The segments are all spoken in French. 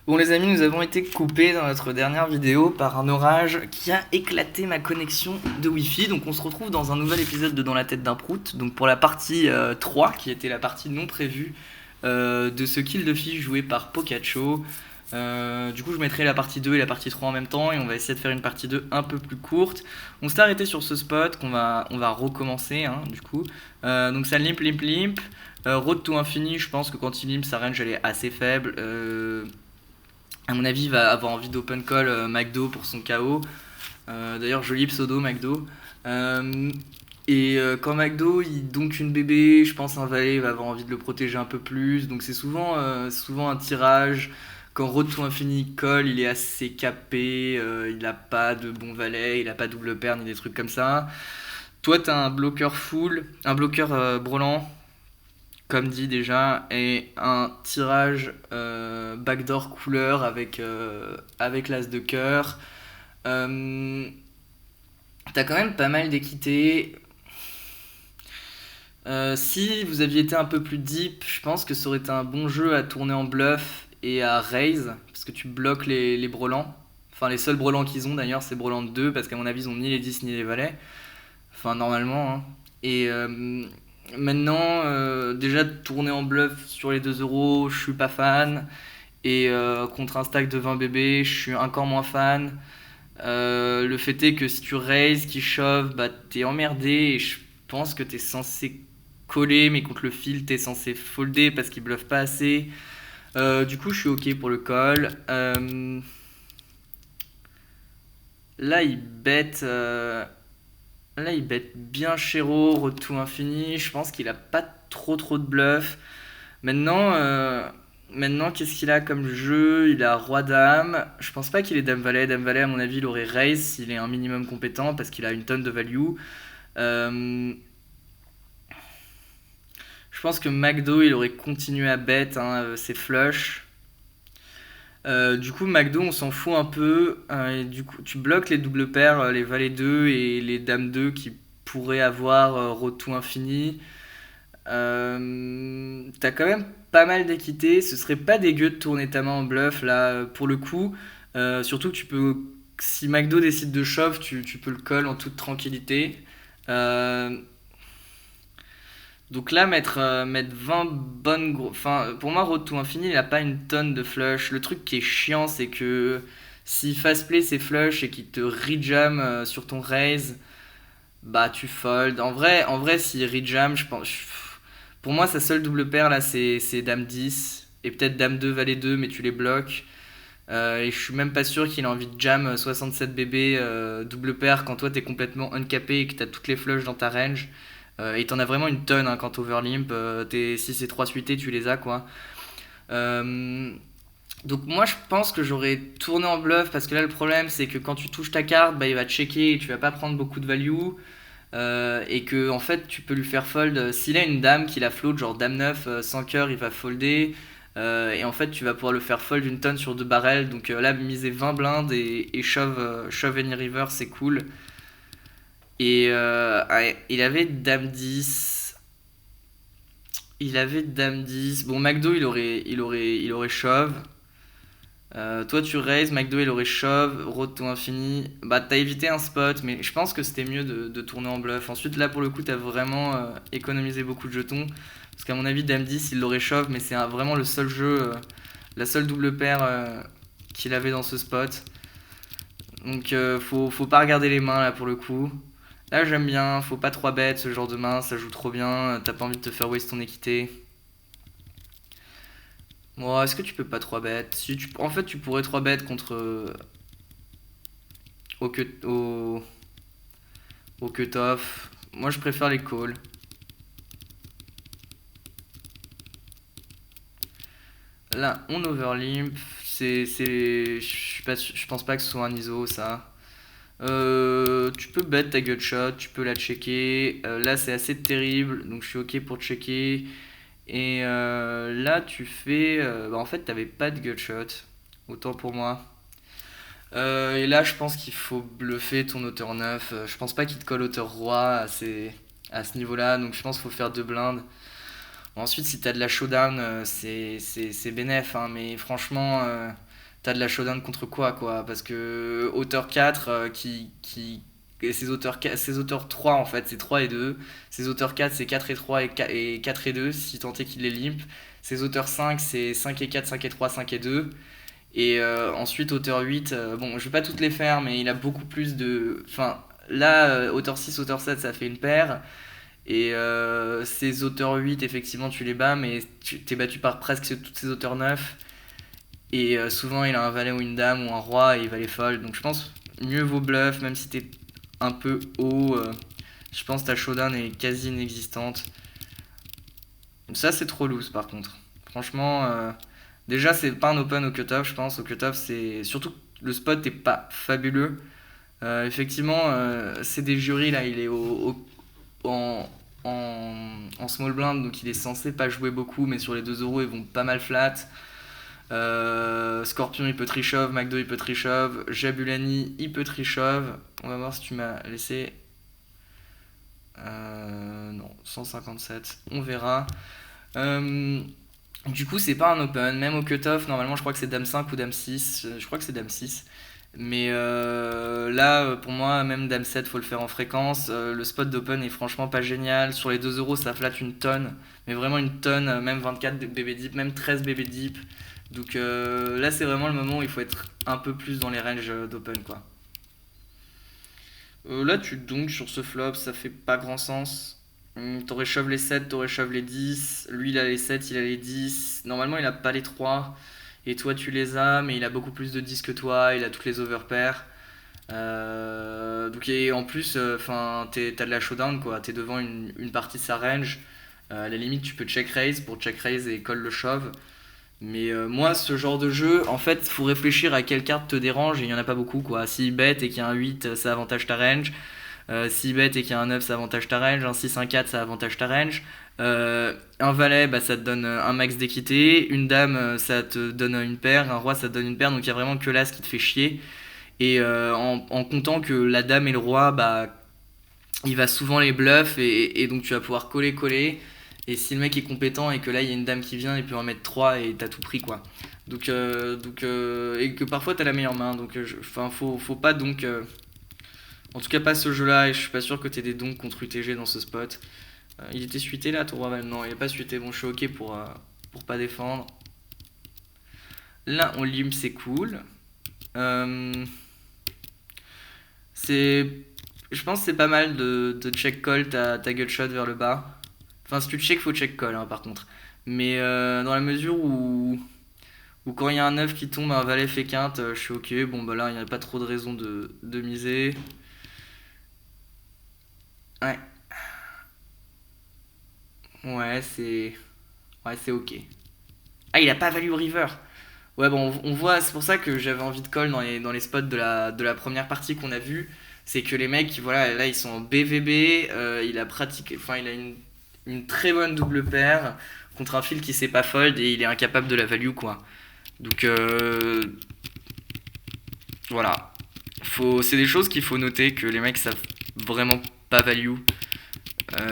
Bon les amis, nous avons été coupés dans notre dernière vidéo par un orage qui a éclaté ma connexion de Wi-Fi. Donc on se retrouve dans un nouvel épisode de Dans la tête d'un prout. Donc pour la partie 3, qui était la partie non prévue de ce kill de fiche joué par Pocaccio. Du coup je mettrai la partie 2 et la partie 3 en même temps et on va essayer de faire une partie 2 un peu plus courte. On s'est arrêté sur ce spot qu'on va recommencer du coup. Donc ça limp limp limp. Road to Infini, je pense que quand il limp sa range elle est assez faible. À mon avis, il va avoir envie d'open call McDo pour son KO. D'ailleurs, joli pseudo McDo. Euh, quand McDo il donc une bébé, je pense un valet va avoir envie de le protéger un peu plus. Donc c'est souvent un tirage. Quand Road to Infini call, il est assez capé, il a pas de bon valet, il a pas double paire ni des trucs comme ça. Toi, t'as un bloqueur full, un bloqueur brelan, comme dit déjà, et un tirage backdoor couleur avec l'as de cœur. Euh, T'as quand même pas mal d'équité. Si vous aviez été un peu plus deep, je pense que ça aurait été un bon jeu à tourner en bluff et à raise, parce que tu bloques les brelans. Enfin, les seuls brelans qu'ils ont d'ailleurs, c'est brelan de 2, parce qu'à mon avis, ils ont ni les 10 ni les valets. Enfin, normalement. Et maintenant, déjà, tourner en bluff sur les 2 euros, je suis pas fan. Et contre un stack de 20 bébés, je suis encore moins fan. Le fait est que si tu raises, qui shove, bah t'es emmerdé et je pense que t'es censé coller, mais contre le fil, t'es censé folder parce qu'il bluffe pas assez. Du coup, je suis ok pour le call. Là, il bête. Là, il bête bien Chéro, retour infini. Je pense qu'il a pas trop de bluff. Maintenant, qu'est-ce qu'il a comme jeu? Il a roi-dame. Je pense pas qu'il ait dame-valet. Dame-valet, à mon avis, il aurait raise s'il est un minimum compétent parce qu'il a une tonne de value. Euh, je pense que McDo, il aurait continué à bet ses flushs. Du coup, McDo, on s'en fout un peu. Et du coup, tu bloques les doubles paires, les valets 2 et les dames 2 qui pourraient avoir roto infini. T'as quand même pas mal d'équité. Ce serait pas dégueu de tourner ta main en bluff là pour le coup. Surtout que tu peux. Si McDo décide de shove, tu peux le call en toute tranquillité. Euh, donc là, mettre 20 bonnes. Enfin, pour moi, Road to Infini, il a pas une tonne de flush. Le truc qui est chiant, c'est que si fast play ses flush et qu'il te rejam sur ton raise, bah tu fold. En vrai si rejam, je pense. Pour moi, sa seule double paire là, c'est Dame 10 et peut-être Dame 2, Valet 2, mais tu les bloques. Et je suis même pas sûr qu'il a envie de jam 67 bébés double paire quand toi t'es complètement uncapé et que t'as toutes les flushs dans ta range. Et t'en as vraiment une tonne quand t'overlimp. Si c'est 3 suités, tu les as quoi. Euh, donc moi je pense que j'aurais tourné en bluff parce que là le problème c'est que quand tu touches ta carte, bah, il va checker et tu vas pas prendre beaucoup de value. Et que en fait tu peux lui faire fold s'il a une dame qui la float genre dame 9 sans cœur il va folder. Et en fait tu vas pouvoir le faire fold une tonne sur 2 barrels donc là miser 20 blindes et shove any river c'est cool. Et ouais, il avait dame 10. Bon McDo il aurait shove. Toi tu raises, McDo il aurait shove, road to infini. Bah t'as évité un spot, mais je pense que c'était mieux de tourner en bluff. Ensuite là pour le coup t'as vraiment économisé beaucoup de jetons. Parce qu'à mon avis Dame 10 il l'aurait shove, mais c'est vraiment le seul jeu, la seule double paire qu'il avait dans ce spot. Donc faut pas regarder les mains là pour le coup. Là j'aime bien, faut pas 3 bêtes ce genre de main, ça joue trop bien, t'as pas envie de te faire waste ton équité. Bon, est-ce que tu peux pas 3 bêtes En fait tu pourrais 3 bêtes contre au, cut, au cut-off. Moi, je préfère les calls. Là, on overlimp. Je pense pas que ce soit un ISO, ça. Tu peux bet ta gutshot, tu peux la checker. Là, c'est assez terrible, donc je suis ok pour checker. Et là, tu fais. Bah, en fait, t'avais pas de gutshot. Autant pour moi. Et là, je pense qu'il faut bluffer ton hauteur 9. Je pense pas qu'il te colle hauteur roi à ce niveau-là, donc je pense qu'il faut faire 2 blindes. Bon, ensuite, si t'as de la showdown, c'est bénef, hein, mais franchement, t'as de la showdown contre quoi? Parce que hauteur 4 et ses auteurs 3 en fait, c'est 3 et 2. Ses auteurs 4 c'est 4 et 3 et 4 et 2 si tant est qu'il les limpe. Ses auteurs 5 c'est 5 et 4, 5 et 3, 5 et 2. Et ensuite auteur 8, bon je vais pas toutes les faire mais il a beaucoup plus de... Enfin là, auteur 6, auteur 7 ça fait une paire. Et ces auteurs 8 effectivement tu les bats mais tu t'es battu par presque toutes ces auteurs 9. Et souvent, il a un valet ou une dame ou un roi et il va les fold. Donc je pense mieux vaut bluff, même si t'es un peu haut. Je pense que ta showdown est quasi inexistante. Ça, c'est trop loose par contre. Franchement, déjà, c'est pas un open au cutoff, je pense. Au cutoff, c'est surtout que le spot est pas fabuleux. Effectivement, c'est des jurys là, il est en, en small blind, donc il est censé pas jouer beaucoup, mais sur les 2 euros, ils vont pas mal flat. Scorpion il peut trichove, McDo il peut trichove, Jabulani il peut trichove. On va voir si tu m'as laissé. Non, 157, on verra. Euh, du coup, c'est pas un open, même au cutoff. Normalement, je crois que c'est Dame 5 ou Dame 6. Je crois que c'est Dame 6. Mais là, pour moi, même Dame 7, faut le faire en fréquence. Le spot d'open est franchement pas génial. Sur les 2 euros, ça flatte une tonne. Mais vraiment une tonne, même 24 BB deep, même 13 BB deep. Donc là, c'est vraiment le moment où il faut être un peu plus dans les ranges d'open, quoi. Là, tu donc sur ce flop, ça fait pas grand sens. T'aurais shove les 7, t'aurais shove les 10. Lui, il a les 7, il a les 10. Normalement, il a pas les 3. Et toi, tu les as, mais il a beaucoup plus de 10 que toi. Il a toutes les overpairs. Donc, et en plus, enfin, t'as de la showdown, quoi. T'es devant une partie de sa range. À la limite, tu peux check raise pour check raise et call le shove. Mais moi, ce genre de jeu, en fait, faut réfléchir à quelle carte te dérange et il y en a pas beaucoup, quoi. S'il bet et qu'il y a un 8, ça avantage ta range. S'il bet et qu'il y a un 9, ça avantage ta range. Un 6, un 4, ça avantage ta range. Un valet, bah, ça te donne un max d'équité. Une dame, ça te donne une paire. Un roi, ça te donne une paire. Donc il y a vraiment que l'as qui te fait chier. Et en comptant que la dame et le roi, bah, il va souvent les bluffs et donc tu vas pouvoir coller. Et si le mec est compétent et que là il y a une dame qui vient, il peut en mettre 3 et t'as tout pris, quoi. Et que parfois t'as la meilleure main. Donc, enfin, faut pas donc. En tout cas, pas ce jeu-là, et je suis pas sûr que t'aies des dons contre UTG dans ce spot. Il était suité là, ton roi Val? Non, il est pas suité. Bon, je suis ok pour pas défendre. Là, on limp, c'est cool. Euh, c'est. Je pense que c'est pas mal de check call ta gutshot vers le bas. Enfin, si tu check, faut check call, hein, par contre. Mais dans la mesure où quand il y a un 9 qui tombe, un valet fait quinte, je suis ok. Bon, bah là, il n'y a pas trop de raison de miser. Ouais, ouais, c'est. Ouais, c'est ok. Ah, il a pas value river. Ouais, bon, on voit, c'est pour ça que j'avais envie de call dans les spots de la première partie qu'on a vu. C'est que les mecs, voilà, là, ils sont en BVB. Il a pratiqué. Enfin, il a une très bonne double paire contre un fil qui sait pas fold et il est incapable de la value, quoi. Donc, voilà. C'est des choses qu'il faut noter que les mecs savent vraiment pas value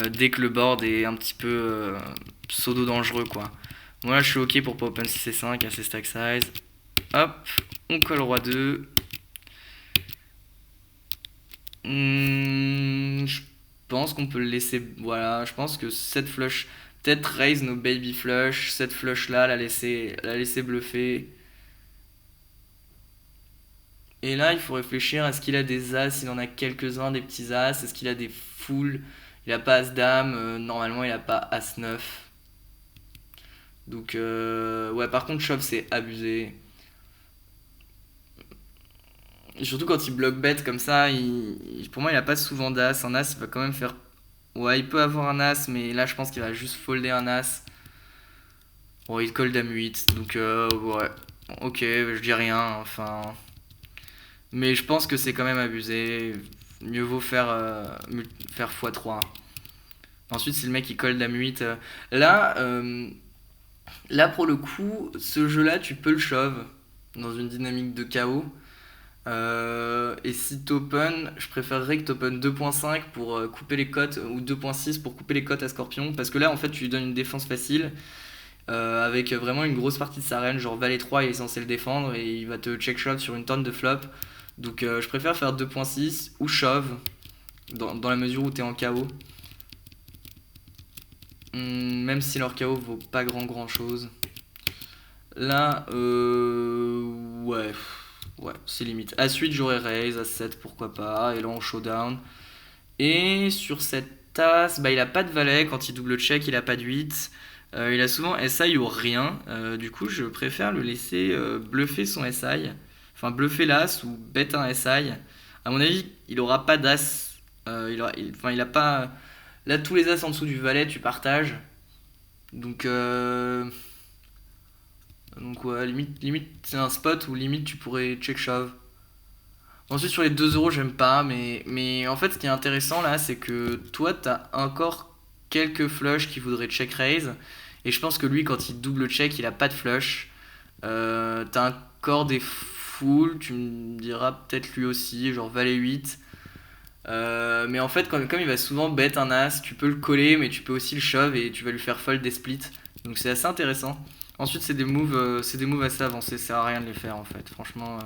dès que le board est un petit peu pseudo dangereux, quoi. Moi là je suis ok pour pas open 6 et 5 assez stack size. Hop, on colle roi 2. Je pense qu'on peut le laisser. Voilà, je pense que cette flush. Peut-être raise nos baby flush. Cette flush là, la laisser bluffer. Et là, il faut réfléchir, est-ce qu'il a des as? Il en a quelques-uns, des petits as. Est-ce qu'il a des full? Il a pas as dame. Normalement, il a pas as 9. Donc, ouais, par contre, shove, c'est abusé. Et surtout quand il bloque bet comme ça, pour moi, il a pas souvent d'as. Un as, il va quand même faire. Ouais, il peut avoir un as, mais là, je pense qu'il va juste folder un as. Bon, il colle dame 8. Donc, ouais. Ok, je dis rien. Enfin. Mais je pense que c'est quand même abusé. Mieux vaut faire x3. Ensuite, si le mec il colle dame 8. Là, là, pour le coup, ce jeu-là, tu peux le shove dans une dynamique de chaos. Et si t'open, je préférerais que t'open 2.5 pour couper les cotes ou 2.6 pour couper les cotes à Scorpion. Parce que là, en fait, tu lui donnes une défense facile. avec vraiment une grosse partie de sa range, genre Valet 3 il est censé le défendre et il va te check shove sur une tonne de flop. Donc je préfère faire 2.6 ou shove dans la mesure où t'es en KO. Même si leur KO vaut pas grand chose. Là, ouais, ouais, c'est limite. À suite, j'aurais raise, à 7, pourquoi pas, et là on showdown. Et sur cette tasse, bah, il a pas de valet, quand il double check, il a pas de 8. Il a souvent SI ou rien, du coup, je préfère le laisser bluffer son SI, enfin bluffer l'as ou bet un SI. À mon avis, il aura pas d'as, enfin, il a pas. Là, tous les as en dessous du valet, tu partages. Donc, ouais, limite c'est un spot où limite tu pourrais check shove. Ensuite sur les 2 euros j'aime pas, mais en fait ce qui est intéressant là c'est que toi t'as encore quelques flushs qui voudraient check raise. Et je pense que lui quand il double check il a pas de flush. T'as encore des full, tu me diras peut-être lui aussi, genre valet 8. Mais en fait comme il va souvent bet un as, tu peux le coller mais tu peux aussi le shove et tu vas lui faire fold des splits. Donc c'est assez intéressant. Ensuite, c'est des moves assez avancés, ça sert à rien de les faire en fait, franchement.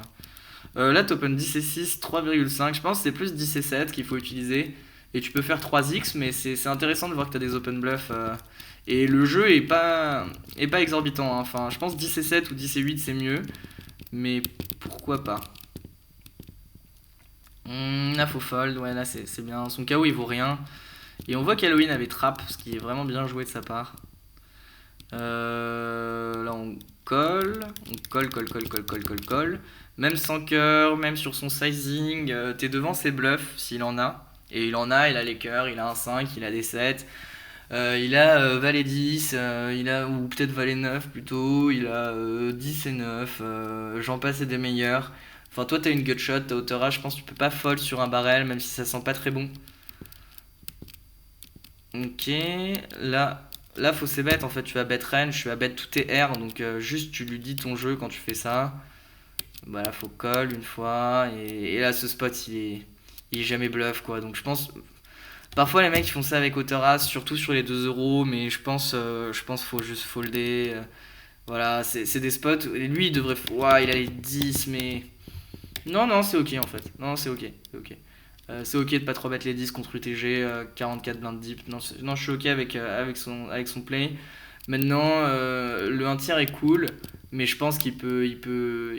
Là, t'open 10 et 6, 3,5. Je pense que c'est plus 10 et 7 qu'il faut utiliser. Et tu peux faire 3x, mais c'est intéressant de voir que t'as des open bluffs. Et le jeu est pas exorbitant, hein. Enfin, je pense 10 et 7 ou 10 et 8 c'est mieux. Mais pourquoi pas. Là, faut fold, ouais, là c'est bien. Son KO il vaut rien. Et on voit qu'Halloween avait trap, ce qui est vraiment bien joué de sa part. Là on colle. Même sans cœur, même sur son sizing, t'es devant ses bluffs s'il en a. Et il a les cœurs, il a un 5, il a des 7. Il a Valet 10, ou peut-être Valet 9 plutôt, il a 10 et 9, j'en passe et des meilleurs. Enfin toi t'as une gutshot, t'as hauteur A, je pense que tu peux pas fold sur un barrel même si ça sent pas très bon. Ok, là faut c'est bête en fait, tu vas bet range, tu vas bet tous tes R, donc juste tu lui dis ton jeu quand tu fais ça. Voilà, faut call une fois, et là ce spot il est jamais bluff quoi, donc je pense. Parfois les mecs ils font ça avec hauteur as, surtout sur les 2 euros, mais je pense faut juste folder. Voilà, c'est des spots, et lui il devrait. Ouah, il a les 10, mais. Non, non, c'est ok en fait. Non, c'est ok. C'est ok. C'est ok de pas trop mettre les 10 contre UTG, 44 blind deep. Non, non, je suis ok avec son play. Maintenant, le 1 tiers est cool, mais je pense qu'il peut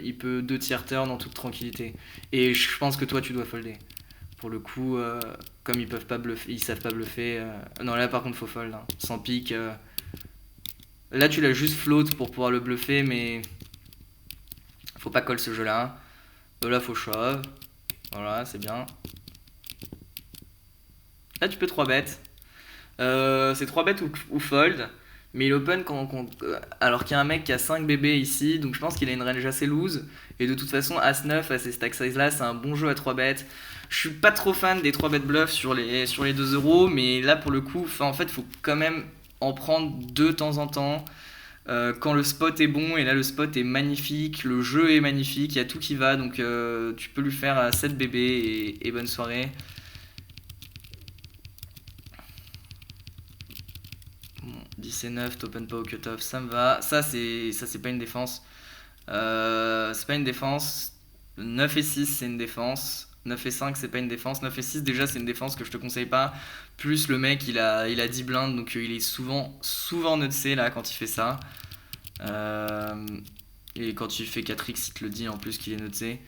2 tiers turn en toute tranquillité. Et je pense que toi tu dois folder. Pour le coup, comme ils peuvent pas bluffer, ils savent pas bluffer. Non, là par contre faut fold, hein. Sans pique. Là tu l'as juste float pour pouvoir le bluffer, mais faut pas call ce jeu là. Là faut shove. Voilà, c'est bien. Là, tu peux 3 bêtes. C'est 3 bêtes ou fold. Mais il open alors qu'il y a un mec qui a 5 bébés ici. Donc je pense qu'il a une range assez loose. Et de toute façon, As-9 à ces stack size là, c'est un bon jeu à 3 bêtes. Je suis pas trop fan des 3 bêtes bluff sur les 2 euros. Mais là, pour le coup, en fait, faut quand même en prendre de temps en temps. Quand le spot est bon, et là le spot est magnifique, le jeu est magnifique, il y a tout qui va, donc tu peux lui faire à 7 bébés et bonne soirée. Bon, 10 et 9, t'open pas au cutoff, ça me va. Ça c'est pas une défense. C'est pas une défense. 9 et 6 c'est une défense. 9 et 5 c'est pas une défense. 9 et 6 déjà c'est une défense que je te conseille pas. Plus le mec il a 10 blindes donc il est souvent nutsé là quand il fait ça. Euh, et quand il fait 4x il te le dit en plus qu'il est nutsé.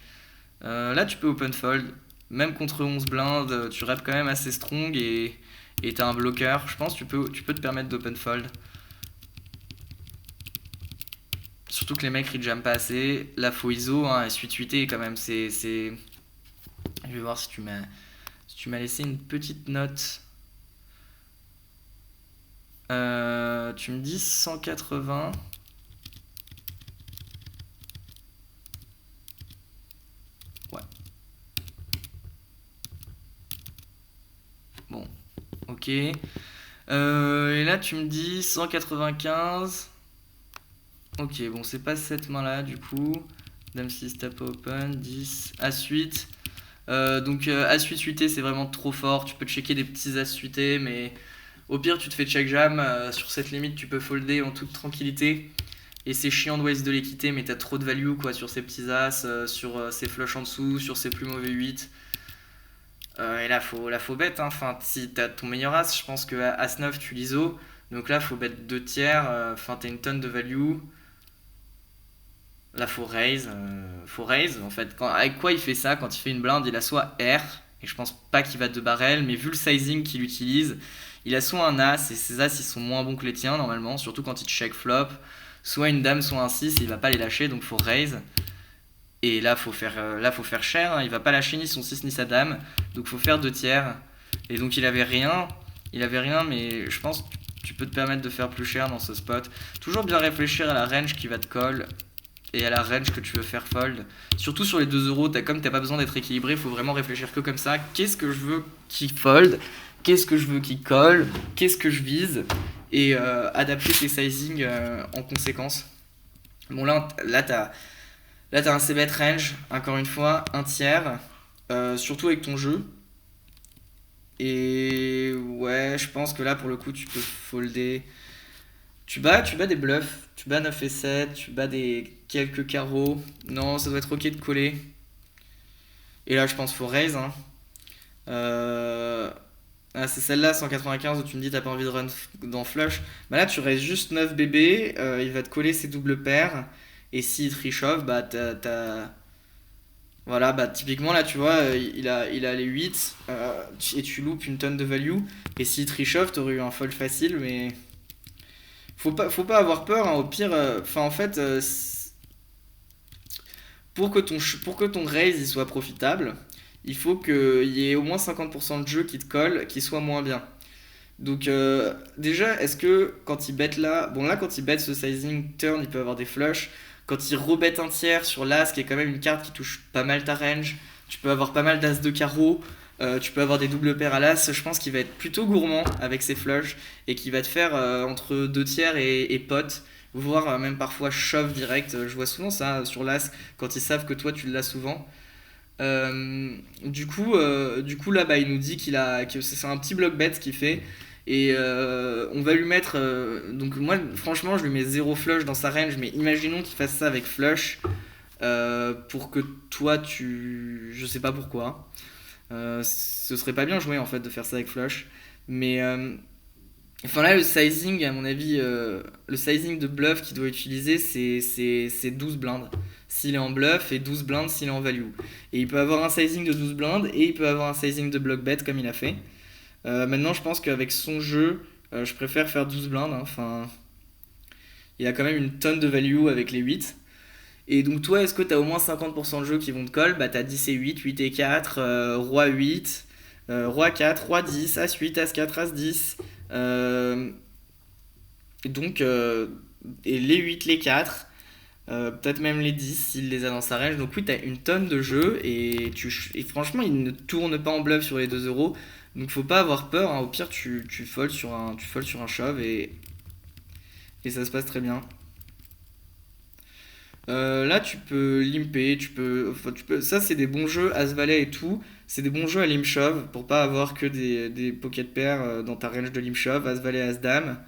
Là tu peux open fold. Même contre 11 blindes tu rep quand même assez strong et t'as un bloqueur. Je pense que tu peux te permettre d'open fold. Surtout que les mecs rejam pas assez. Là faut ISO, hein, et suite 8 quand même. Je vais voir si tu m'as laissé une petite note. Tu me dis 180. Ouais. Bon, ok. Et là tu me dis 195. Ok, bon, c'est pas cette main-là, du coup. Dame 6, tape open, 10, As-8. Donc, As-8 suité, c'est vraiment trop fort. Tu peux checker des petits As suités, mais Au pire, tu te fais check jam, sur cette limite, tu peux folder en toute tranquillité. Et c'est chiant de waste de l'équité, mais t'as trop de value quoi sur ces petits as, sur ces flushs en dessous, sur ces plus mauvais 8. Et là, faut bet, hein. Enfin, si t'as ton meilleur as, je pense que As-9, tu l'ISO. Donc là, faut bet 2 tiers. Enfin, t'as une tonne de value. Là, faut raise. En fait, avec quoi il fait ça? Quand il fait une blinde, il a soit R, et je pense pas qu'il va de barrel, mais vu le sizing qu'il utilise, il a soit un as, et ses as ils sont moins bons que les tiens normalement, surtout quand il check flop. Soit une dame, soit un 6, et il va pas les lâcher, donc faut raise. Et là, faut faire cher, hein. Il va pas lâcher ni son 6 ni sa dame, donc faut faire 2 tiers. Et donc il avait rien, mais je pense que tu peux te permettre de faire plus cher dans ce spot. Toujours bien réfléchir à la range qui va te call et à la range que tu veux faire fold. Surtout sur les 2 euros, comme t'as pas besoin d'être équilibré, faut vraiment réfléchir que comme ça. Qu'est-ce que je veux qui fold? Qu'est-ce que je veux qui call? Qu'est-ce que je vise? Et adapter tes sizing en conséquence. Bon là t'as un c-bet range, encore une fois, un tiers, surtout avec ton jeu. Et ouais, je pense que là pour le coup tu peux folder. Tu bats des bluffs, tu bats 9 et 7, tu bats des quelques carreaux. Non, ça doit être ok de coller. Et là je pense faut raise, hein. Euh, Ah, c'est celle-là, 195, où tu me dis t'as pas envie de run dans flush. Bah là tu raises juste 9 bébés, il va te coller ses doubles paires. Et s'il te re-shove, bah voilà, bah typiquement là tu vois, il a les 8 et tu loupes une tonne de value. Et s'il te re-shove, t'aurais eu un fold facile, mais faut pas avoir peur, hein. Au pire, enfin en fait, pour que ton raise il soit profitable, il faut qu'il y ait au moins 50% de jeu qui te colle, qui soit moins bien. Donc déjà, est-ce que quand il bet là, bon là quand il bet ce sizing turn, il peut avoir des flushs. Quand il rebet un tiers sur l'as, qui est quand même une carte qui touche pas mal ta range, tu peux avoir pas mal d'as de carreau, tu peux avoir des doubles paires à l'as. Je pense qu'il va être plutôt gourmand avec ses flushs et qu'il va te faire entre 2 tiers et pot, voire même parfois shove direct. Je vois souvent ça sur l'as quand ils savent que toi tu l'as souvent. Du coup là, bah, il nous dit que c'est un petit block bet qu'il fait. Et on va lui mettre. Donc, moi, franchement, je lui mets 0 flush dans sa range. Mais imaginons qu'il fasse ça avec flush. Pour que toi, tu. Je sais pas pourquoi. Ce serait pas bien joué en fait de faire ça avec flush. Mais. Enfin là, le sizing, à mon avis, le sizing de bluff qu'il doit utiliser, c'est 12 blindes s'il est en bluff et 12 blindes s'il est en value. Et il peut avoir un sizing de 12 blindes et il peut avoir un sizing de block bet comme il a fait. Maintenant, je pense qu'avec son jeu, je préfère faire 12 blindes, hein. Enfin, il a quand même une tonne de value avec les 8. Et donc, toi, est-ce que tu as au moins 50% de jeux qui vont te call? Bah, tu as 10 et 8, 8 et 4, roi 8, roi 4, roi 10, as 8, as 4, as 10. Euh, et donc, et les 8, les 4, peut-être même les 10 s'il les a dans sa range. Donc, oui, tu as une tonne de jeux et franchement, il ne tourne pas en bluff sur les 2 euros. Donc, faut pas avoir peur, hein. Au pire, tu folds sur un shove et ça se passe très bien. Là, tu peux limper, enfin, ça, c'est des bons jeux, As-Valet et tout. C'est des bons jeux à limp shove pour pas avoir que des pocket pairs dans ta range de limp shove, As-Valet, As-Dame.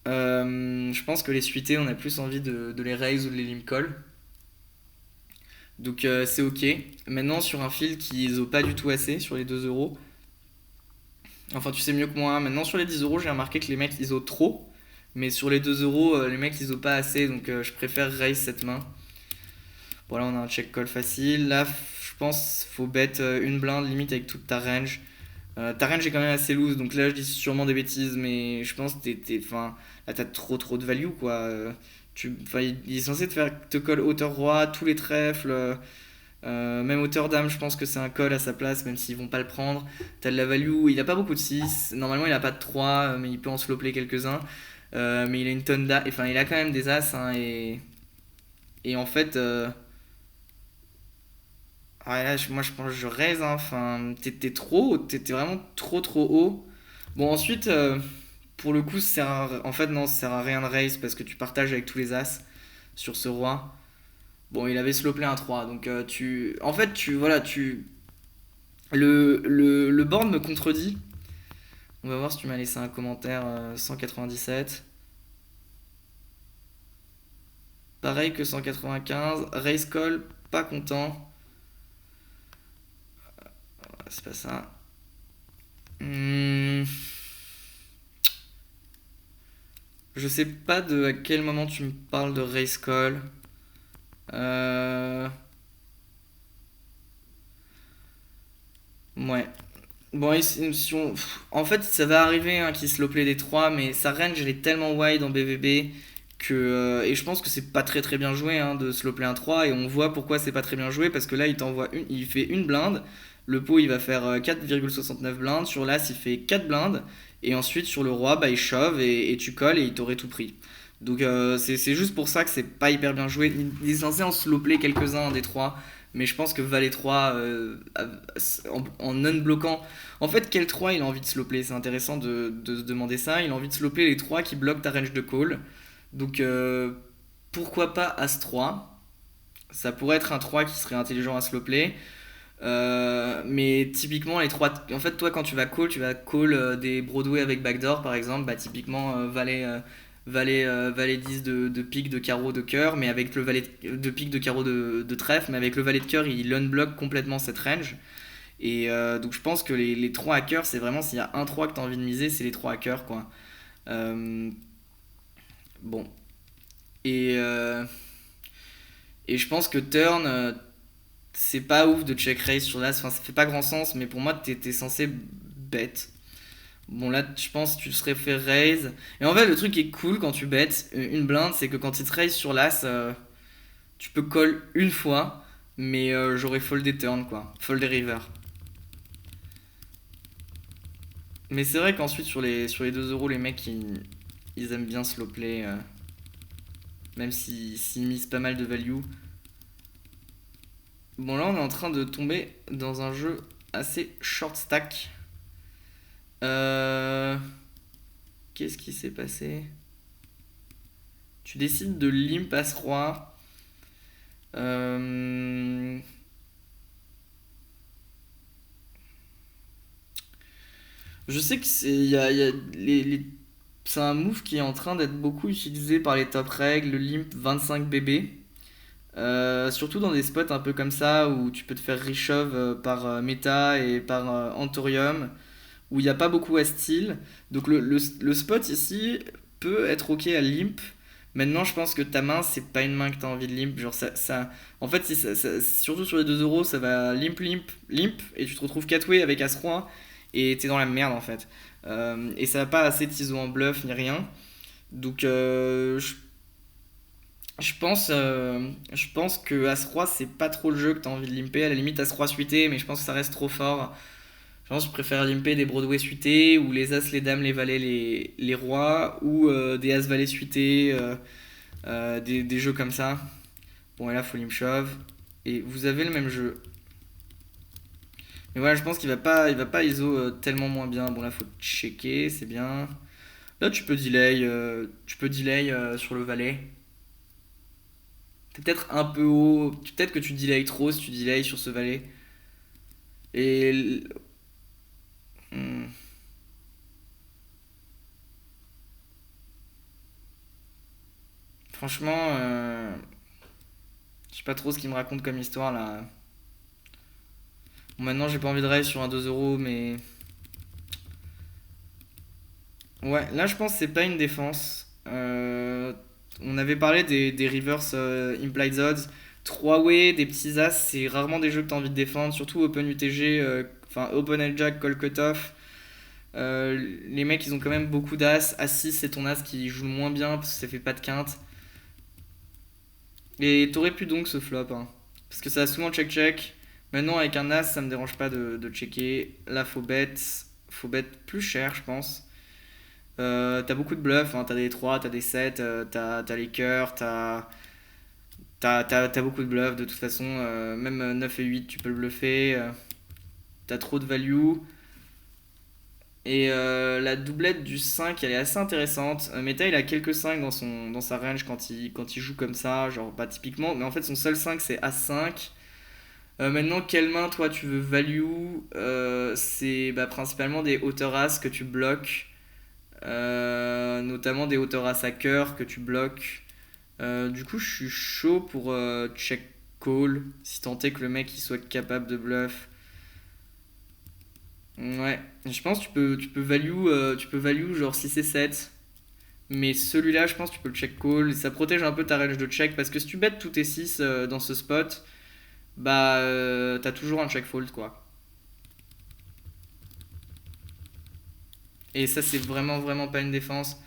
Je pense que les suités, on a plus envie de les raise ou de les limp call. Donc c'est ok. Maintenant, sur un fil qui ISO pas du tout assez, sur les 2 euros. Enfin, tu sais mieux que moi, hein. Maintenant, sur les 10 euros, j'ai remarqué que les mecs ISO trop. Mais sur les 2 euros, les mecs ISO pas assez. Donc je préfère raise cette main. Bon, là, on a un check call facile. Là, je pense faut bet une blinde limite avec toute ta range. Ta range est quand même assez loose, donc là je dis sûrement des bêtises, mais je pense que enfin, là t'as trop de value quoi. Enfin, il est censé te call hauteur roi, tous les trèfles, même hauteur dame, je pense que c'est un call à sa place, même s'ils vont pas le prendre. T'as de la value, il a pas beaucoup de 6, normalement il a pas de 3, mais il peut en slowplay quelques-uns. Mais il a une tonne d'as, enfin il a quand même des as, hein, et en fait. Ouais, là, moi je pense que je raise, hein. Enfin, t'es vraiment trop haut. Bon, ensuite, pour le coup, en fait, non, ça sert à rien de raise parce que tu partages avec tous les as sur ce roi. Bon, il avait slowplay un 3 donc En fait, voilà, le board me contredit On va voir si tu m'as laissé un commentaire 197. Pareil que 195. Race Call, pas content. C'est pas ça. Hmm, je sais pas de à quel moment tu me parles de Race Call. Euh, ouais. Bon, en fait, ça va arriver hein, qu'il slow play des 3, mais sa range elle est tellement wide en BVB que. Et je pense que c'est pas très très bien joué hein, de slow play un 3, et on voit pourquoi c'est pas très bien joué, parce que là il fait une blinde, le pot il va faire 4,69 blindes, sur l'as il fait 4 blindes, et ensuite sur le roi bah, il shove et tu colles et il t'aurait tout pris. Donc c'est juste pour ça que c'est pas hyper bien joué. Il est censé en slow play quelques-uns des 3, mais je pense que Valet 3 en non-bloquant. En fait, quel 3 il a envie de slow-play? C'est intéressant de se demander ça. Il a envie de slow-play les 3 qui bloquent ta range de call. Donc pourquoi pas As-3? Ça pourrait être un 3 qui serait intelligent à slow-play. Mais typiquement, les 3. En fait, toi, quand tu vas call des Broadway avec backdoor par exemple. Bah, typiquement, valet 10 de pique, de carreau, de cœur, mais avec le valet de pique, de carreau, de trèfle. Mais avec le valet de cœur, il unblock complètement cette range. Et donc, je pense que les 3 hackers, c'est vraiment s'il y a un 3 que tu as envie de miser, c'est les 3 hackers, quoi. Euh, bon. Et, euh, et je pense que turn. C'est pas ouf de check raise sur l'as, enfin ça fait pas grand sens, mais pour moi t'es censé bet. Bon là je pense que tu serais fait raise. Et en fait le truc qui est cool quand tu bet une blinde, c'est que quand il te raise sur l'as, tu peux call une fois, mais j'aurais foldé turn quoi, foldé river. Mais c'est vrai qu'ensuite sur les 2 euros les mecs ils aiment bien slow play, même s'ils misent pas mal de value. Bon là on est en train de tomber dans un jeu assez short stack. Euh, Qu'est-ce qui s'est passé? Tu décides de limp As-Roi. Euh, Je sais que il y a c'est un move qui est en train d'être beaucoup utilisé par les top règles, le limp 25 BB. Surtout dans des spots un peu comme ça où tu peux te faire reshove par Meta et par Anthorium, où il n'y a pas beaucoup à style. Donc le spot ici peut être ok à limp. Maintenant, je pense que ta main, c'est pas une main que tu as envie de limp. Genre, en fait, surtout sur les 2 euros, ça va limp, limp, limp, et tu te retrouves 4 way avec As-Roi, et t'es dans la merde en fait. Et ça va pas assez de ciseaux en bluff ni rien. Donc, je pense que As-Roi, c'est pas trop le jeu que tu as envie de limper. À la limite, As-Roi suité, mais je pense que ça reste trop fort. Je pense que je préfère limper des Broadway suités, ou les As, les Dames, les Valets, les Rois, ou des As-Valets suités, des jeux comme ça. Bon, et là, faut limp shove. Et vous avez le même jeu. Mais voilà, je pense qu'il va pas ISO tellement moins bien. Bon, là, faut checker, c'est bien. Là, tu peux delay sur le valet. T'es peut-être un peu haut. Peut-être que tu delay trop si tu delay sur ce valet. Et. Hmm, franchement, je sais pas trop ce qu'il me raconte comme histoire là. Bon, maintenant, j'ai pas envie de raise sur un 2 euros, mais. Ouais, là, je pense que c'est pas une défense. On avait parlé des reverse implied odds. 3-way, des petits as, c'est rarement des jeux que tu as envie de défendre, surtout Open UTG, enfin Open L-Jack, Call Cutoff. Les mecs, ils ont quand même beaucoup d'as. As-6, c'est ton as qui joue le moins bien parce que ça fait pas de quinte. Et t'aurais pu donc ce flop, hein, parce que ça a souvent check-check. Maintenant, avec un as, ça me dérange pas de checker. Là, faut bet plus cher, je pense. T'as beaucoup de bluffs, hein, t'as des 3 t'as des 7 t'as les cœurs, t'as beaucoup de bluffs de toute façon, même 9 et 8 tu peux le bluffer, t'as trop de value. Et la doublette du 5 elle est assez intéressante. Meta il a quelques 5 dans sa range quand il joue comme ça, genre pas typiquement, mais en fait son seul 5 c'est As-5. Maintenant, quelle main toi tu veux value? C'est bah, principalement des hauteurs as que tu bloques, notamment des hauteurs as à cœur que tu bloques. Du coup, je suis chaud pour check call, si tant est que le mec il soit capable de bluff. Ouais, je pense que tu peux value genre 6 et 7. Mais celui-là, je pense que tu peux le check call. Et ça protège un peu ta range de check. Parce que si tu bêtes tous tes 6 dans ce spot, bah t'as toujours un check fold quoi. Et ça, c'est vraiment, vraiment pas une défense.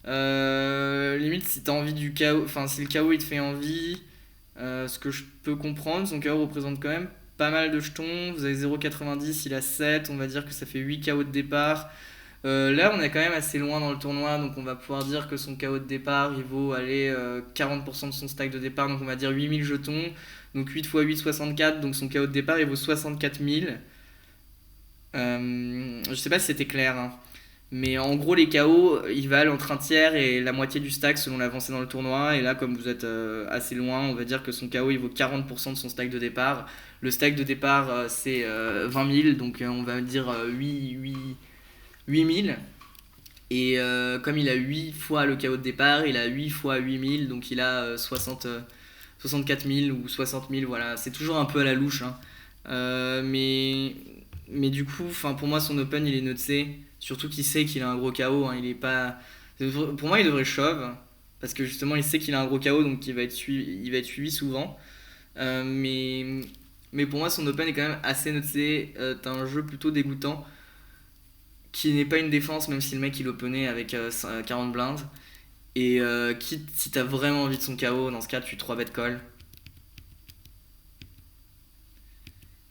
Limite, si t'as envie du KO, enfin, si le KO il te fait envie, ce que je peux comprendre, son KO représente quand même pas mal de jetons. Vous avez 0,90, il a 7, on va dire que ça fait 8 KO de départ. Là, on est quand même assez loin dans le tournoi, donc on va pouvoir dire que son KO de départ, il vaut aller 40% de son stack de départ, donc on va dire 8000 jetons. Donc 8 x 8, 64, donc son KO de départ, il vaut 64 000. Je sais pas si c'était clair, hein. Mais en gros, les KO, ils valent entre un tiers et la moitié du stack selon l'avancée dans le tournoi. Et là, comme vous êtes assez loin, on va dire que son KO il vaut 40% de son stack de départ. Le stack de départ, c'est 20 000, donc on va dire 8 000. Et comme il a 8 fois le KO de départ, il a 8 fois 8 000, donc il a 64 000 ou 60 000, voilà. C'est toujours un peu à la louche, hein. Euh, mais, mais du coup, pour moi, son open, il est nutsé. Surtout qu'il sait qu'il a un gros KO, hein. Il est pas... Pour moi, il devrait shove. Parce que justement, il sait qu'il a un gros KO, donc il va être suivi souvent. Euh, mais, mais pour moi, son open est quand même assez nutsé. T'as un jeu plutôt dégoûtant qui n'est pas une défense, même si le mec il openait avec 40 blindes. Et quitte, si t'as vraiment envie de son KO, dans ce cas, tu 3 bet call.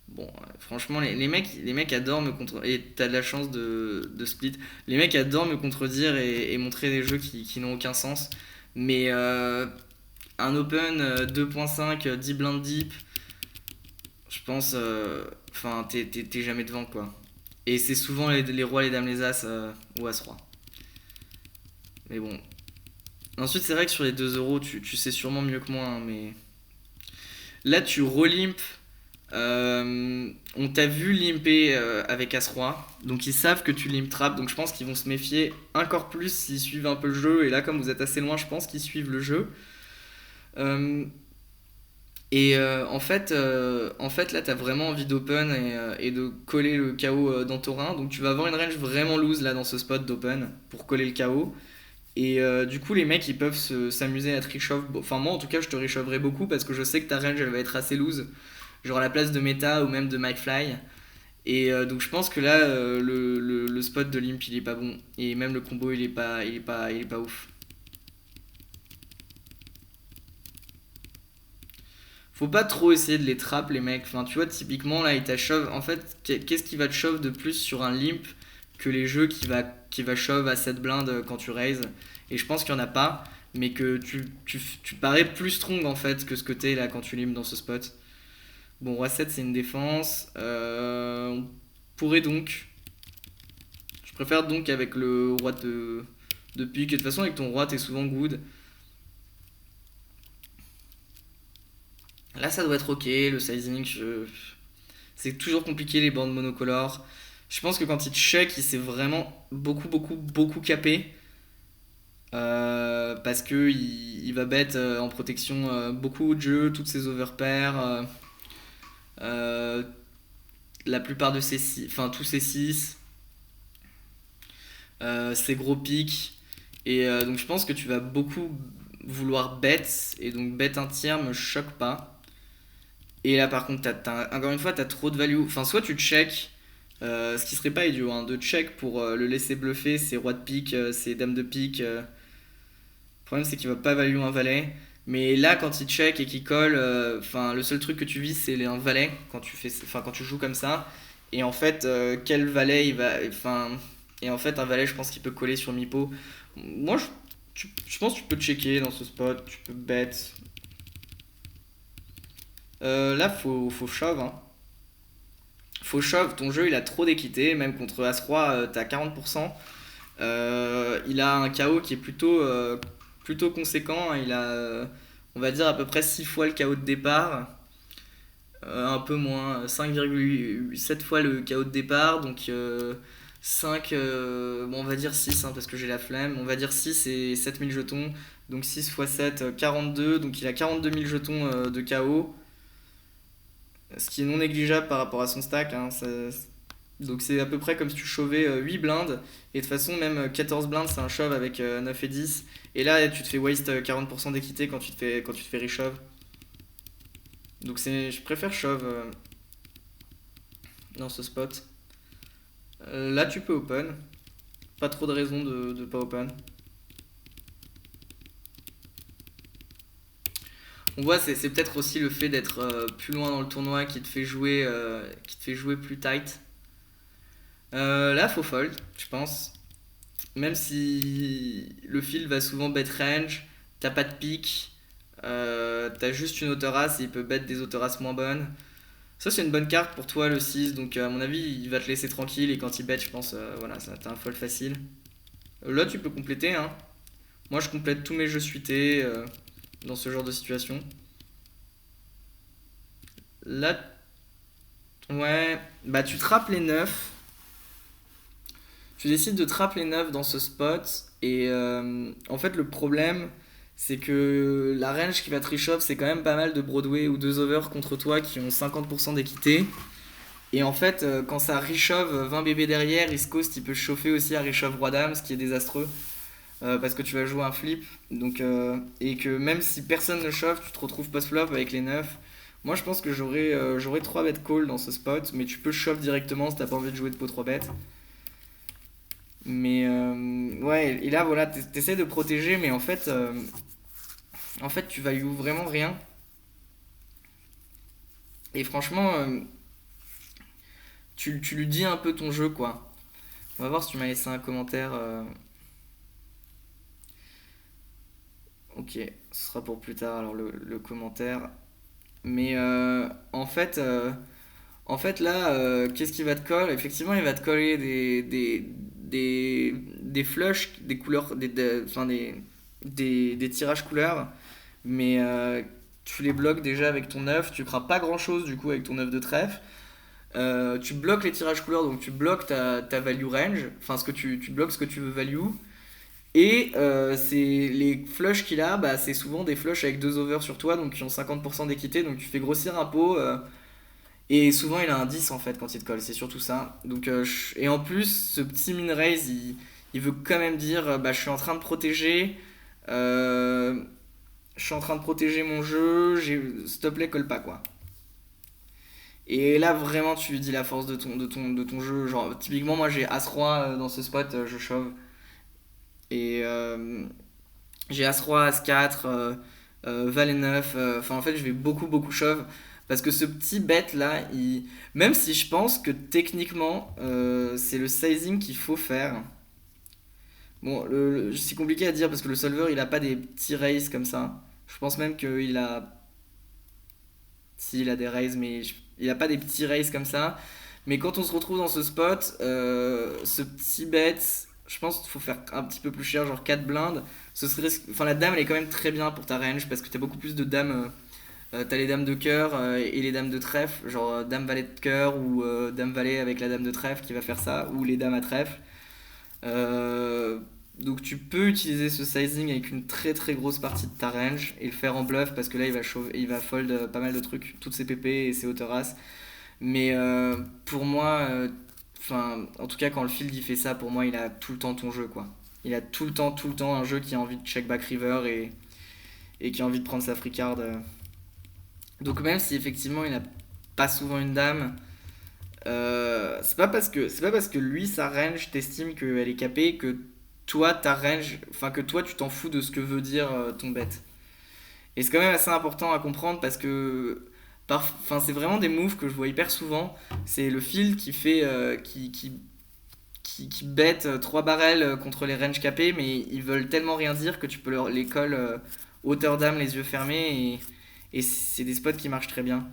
Bon, franchement, les mecs adorent me contredire. Et t'as de la chance de split. Les mecs adorent me contredire et montrer des jeux qui n'ont aucun sens. Mais un open 2.5, 10 blindes deep, je pense. Enfin, t'es jamais devant quoi. Et c'est souvent les rois, les dames, les as ou as-roi. Mais bon. Ensuite, c'est vrai que sur les 2 euros, tu sais sûrement mieux que moi, hein, mais là, tu relimp. On t'a vu limper avec As-Roi, donc ils savent que tu limp trap, donc je pense qu'ils vont se méfier encore plus s'ils suivent un peu le jeu. Et là, comme vous êtes assez loin, je pense qu'ils suivent le jeu. Euh, en fait, là, t'as vraiment envie d'open et de coller le KO dans ton rein. Donc tu vas avoir une range vraiment loose là dans ce spot d'open pour coller le KO. Et du coup, les mecs ils peuvent s'amuser à te reshove. Enfin, moi en tout cas, je te reshoverai beaucoup parce que je sais que ta range elle va être assez loose, genre à la place de Meta ou même de McFly. Et donc je pense que là, le spot de Limp il est pas bon. Et même le combo il est pas ouf. Faut pas trop essayer de les trap les mecs. Enfin, tu vois, typiquement là, il t'a shove. En fait, qu'est-ce qui va te shove de plus sur un Limp que les jeux qui va shove à 7 blindes quand tu raises? Et je pense qu'il y en a pas. Mais que tu parais plus strong en fait que ce que t'es là quand tu limp dans ce spot. Bon, roi 7 c'est une défense. On pourrait donc. Je préfère donc avec le roi de pique. Et de toute façon, avec ton roi, t'es souvent good. Là, ça doit être ok. Le sizing, c'est toujours compliqué les bandes monocolores. Je pense que quand il check, il s'est vraiment beaucoup, beaucoup, beaucoup capé. Parce que il va bet en protection beaucoup de jeux, toutes ses overpairs. Euh, la plupart de ses 6, enfin tous ses 6, ses gros pics. Et donc je pense que tu vas beaucoup vouloir bet. Et donc bet un tiers me choque pas. Et là par contre, encore une fois, t'as trop de value. Enfin, soit tu check, ce qui serait pas idiot, hein, de check pour le laisser bluffer, ses rois de pique, ses dames de pique. Le problème c'est qu'il va pas value un valet. Mais là, quand il check et qu'il colle, enfin le seul truc que tu vises c'est un valet quand tu fais, enfin quand tu joues comme ça. Et en fait, quel valet il va, enfin, et en fait un valet, je pense qu'il peut coller sur Mipo. Moi, je pense que tu peux checker dans ce spot, tu peux bet. Là, faut shove, hein. Faut shove, ton jeu il a trop d'équité, même contre As-Roi, t'as 40%. Il a un KO qui est plutôt conséquent, hein. Il a, on va dire, à peu près 6 fois le KO de départ. Un peu moins, 5,7 fois le KO de départ, donc 5, bon on va dire 6 hein, parce que j'ai la flemme, on va dire 6 et 7000 jetons, donc 6 fois 7, 42, donc il a 42 000 jetons de KO, ce qui est non négligeable par rapport à son stack, hein, donc c'est à peu près comme si tu chauvais 8 blindes, et de toute façon même 14 blindes c'est un shove avec 9 et 10, et là tu te fais waste 40% d'équité quand tu te fais reshove. Donc je préfère shove dans ce spot. Là, tu peux open. Pas trop de raison de pas open. On voit, c'est peut-être aussi le fait d'être plus loin dans le tournoi qui te fait jouer plus tight. Là, faut fold, je pense. Même si le field va souvent bet range, t'as pas de pique, t'as juste une autorace et il peut bet des autoraces moins bonnes. Ça, c'est une bonne carte pour toi, le 6. Donc, à mon avis, il va te laisser tranquille. Et quand il bet, je pense, voilà, t'as un fold facile. Là, tu peux compléter, hein. Moi, je complète tous mes jeux suités dans ce genre de situation. Là, ouais, bah, tu trappes les 9. Tu décides de trapper les 9 dans ce spot. Et en fait, le problème, c'est que la range qui va te reshove, c'est quand même pas mal de Broadway ou 2 over contre toi qui ont 50% d'équité. Et en fait, quand ça reshove 20 bébés derrière, East Coast il peut chauffer aussi à reshove Roi Dame, ce qui est désastreux. Parce que tu vas jouer un flip. Donc, et que même si personne ne shove, tu te retrouves post-flop avec les 9. Moi je pense que j'aurais 3 bet call dans ce spot, mais tu peux shove directement si t'as pas envie de jouer de pot 3 bet. Mais ouais, et là voilà, t'essaies de protéger, mais en fait tu values vraiment rien. Et franchement, tu lui dis un peu ton jeu quoi. On va voir si tu m'as laissé un commentaire. Ok, ce sera pour plus tard alors le commentaire. Mais en fait là, qu'est-ce qu'il va te coller? Effectivement, il va te coller des flushs, des couleurs, enfin des tirages couleurs. Mais tu les bloques déjà avec ton œuf. Tu crains pas grand chose du coup avec ton œuf de trèfle. Tu bloques les tirages couleurs, donc tu bloques ta value range. Enfin, tu bloques ce que tu veux value. Et les flushs qu'il a, bah, c'est souvent des flushs avec 2 overs sur toi, donc qui ont 50% d'équité, donc tu fais grossir un pot. Et souvent il a un 10 en fait quand il te colle, c'est surtout ça. Donc, et en plus, ce petit min raise, il veut quand même dire bah, je suis en train de protéger. euh, je suis en train de protéger mon jeu, s'il te plaît, colle pas quoi. Et là, vraiment, tu lui dis la force de ton jeu. Genre, typiquement, moi j'ai As-Roi dans ce spot, je shove. Et j'ai As-Roi, As-4, Valet 9. Enfin, en fait, je vais beaucoup shove. Parce que ce petit bet là, même si je pense que techniquement, c'est le sizing qu'il faut faire. Bon, c'est compliqué à dire parce que le solver il a pas des petits raises comme ça. Je pense même qu'il a. Si, il a des raises, mais il a pas des petits raises comme ça. Mais quand on se retrouve dans ce spot, ce petit bet, je pense qu'il faut faire un petit peu plus cher, genre 4 blindes. Enfin, la dame elle est quand même très bien pour ta range parce que t'as beaucoup plus de dames. T'as les dames de cœur et les dames de trèfle, genre dame valet de cœur ou dame valet avec la dame de trèfle qui va faire ça, ou les dames à trèfle. Euh, donc tu peux utiliser ce sizing avec une très grosse partie de ta range et le faire en bluff parce que là il va fold pas mal de trucs, toutes ses PP et ses hautes-races. Mais pour moi, enfin en tout cas quand le field il fait ça, pour moi il a tout le temps ton jeu quoi. Il a tout le temps un jeu qui a envie de check back river et qui a envie de prendre sa free card. Donc même si effectivement il n'a pas souvent une dame, c'est pas parce que lui sa range t'estime qu'elle est capée que toi ta range, enfin que toi tu t'en fous de ce que veut dire ton bet. Et c'est quand même assez important à comprendre parce que enfin c'est vraiment des moves que je vois hyper souvent. C'est le field qui fait qui bet 3 barrels contre les ranges capés, mais ils veulent tellement rien dire que tu peux les call hauteur dame les yeux fermés et c'est des spots qui marchent très bien.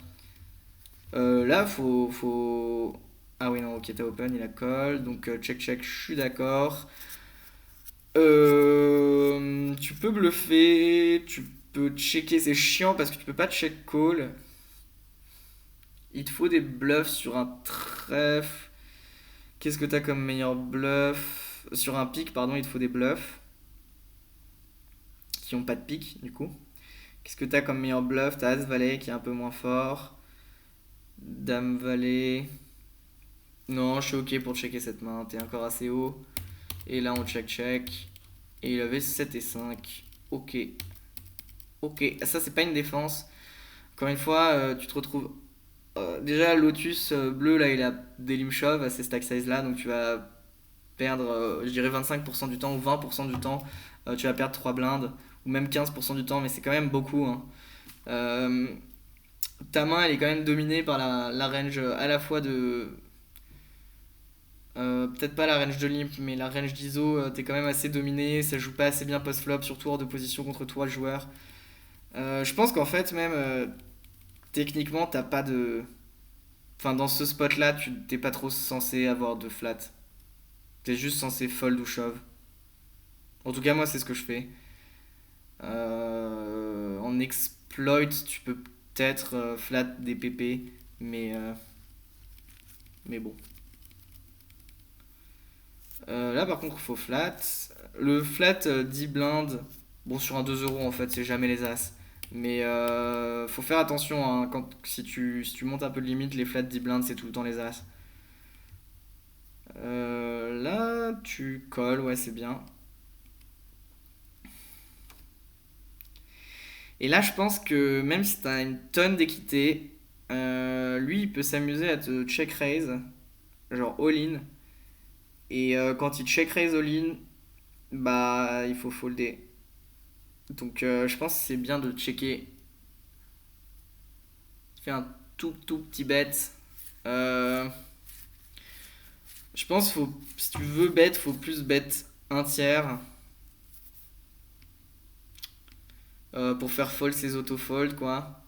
Là, faut. Ah oui, non, ok, t'as open, il a call. Donc, check, je suis d'accord. Tu peux bluffer, tu peux checker, c'est chiant parce que tu peux pas check call. Il te faut des bluffs sur un trèfle. Qu'est-ce que t'as comme meilleur bluff? Sur un pic, pardon, il te faut des bluffs qui ont pas de pic, du coup. Qu'est-ce que t'as comme meilleur bluff? T'as As-Valet qui est un peu moins fort. Dame-Valet. Non, je suis ok pour checker cette main. T'es encore assez haut. Et là, on check. Et il avait 7 et 5. Ok. Ok. Ça, c'est pas une défense. Encore une fois, tu te retrouves. Déjà, Lotus bleu, là, il a des limshove à ces stack size là. Donc, tu vas perdre, je dirais 25% du temps ou 20% du temps. Tu vas perdre 3 blindes. Ou même 15% du temps. Mais c'est quand même beaucoup, hein. Euh, Ta main, elle est quand même dominée par la range à la fois de. Peut-être pas la range de limp, mais la range d'ISO, t'es quand même assez dominé. Ça joue pas assez bien post-flop, surtout hors de position contre toi, le joueur. Je pense qu'en fait, même techniquement, t'as pas de. Enfin, dans ce spot-là, tu t'es pas trop censé avoir de flat. T'es juste censé fold ou shove. En tout cas, moi, c'est ce que je fais. En exploit, tu peux peut-être flat des PP, mais bon. Là, par contre, il faut flat. Le flat 10 blindes, bon, sur un 2 euros, en fait, c'est jamais les as. Mais faut faire attention, hein, si tu montes un peu de limite, les flats 10 blindes, c'est tout le temps les as. Là, tu colles, ouais, c'est bien. Et là, je pense que même si t'as une tonne d'équité, lui, il peut s'amuser à te check raise, genre all-in. Et quand il check raise all-in, bah, il faut folder. Donc, je pense que c'est bien de checker. Fais un tout petit bet. Euh, je pense si tu veux bet, faut plus bet un tiers pour faire fold ses auto-fold, quoi.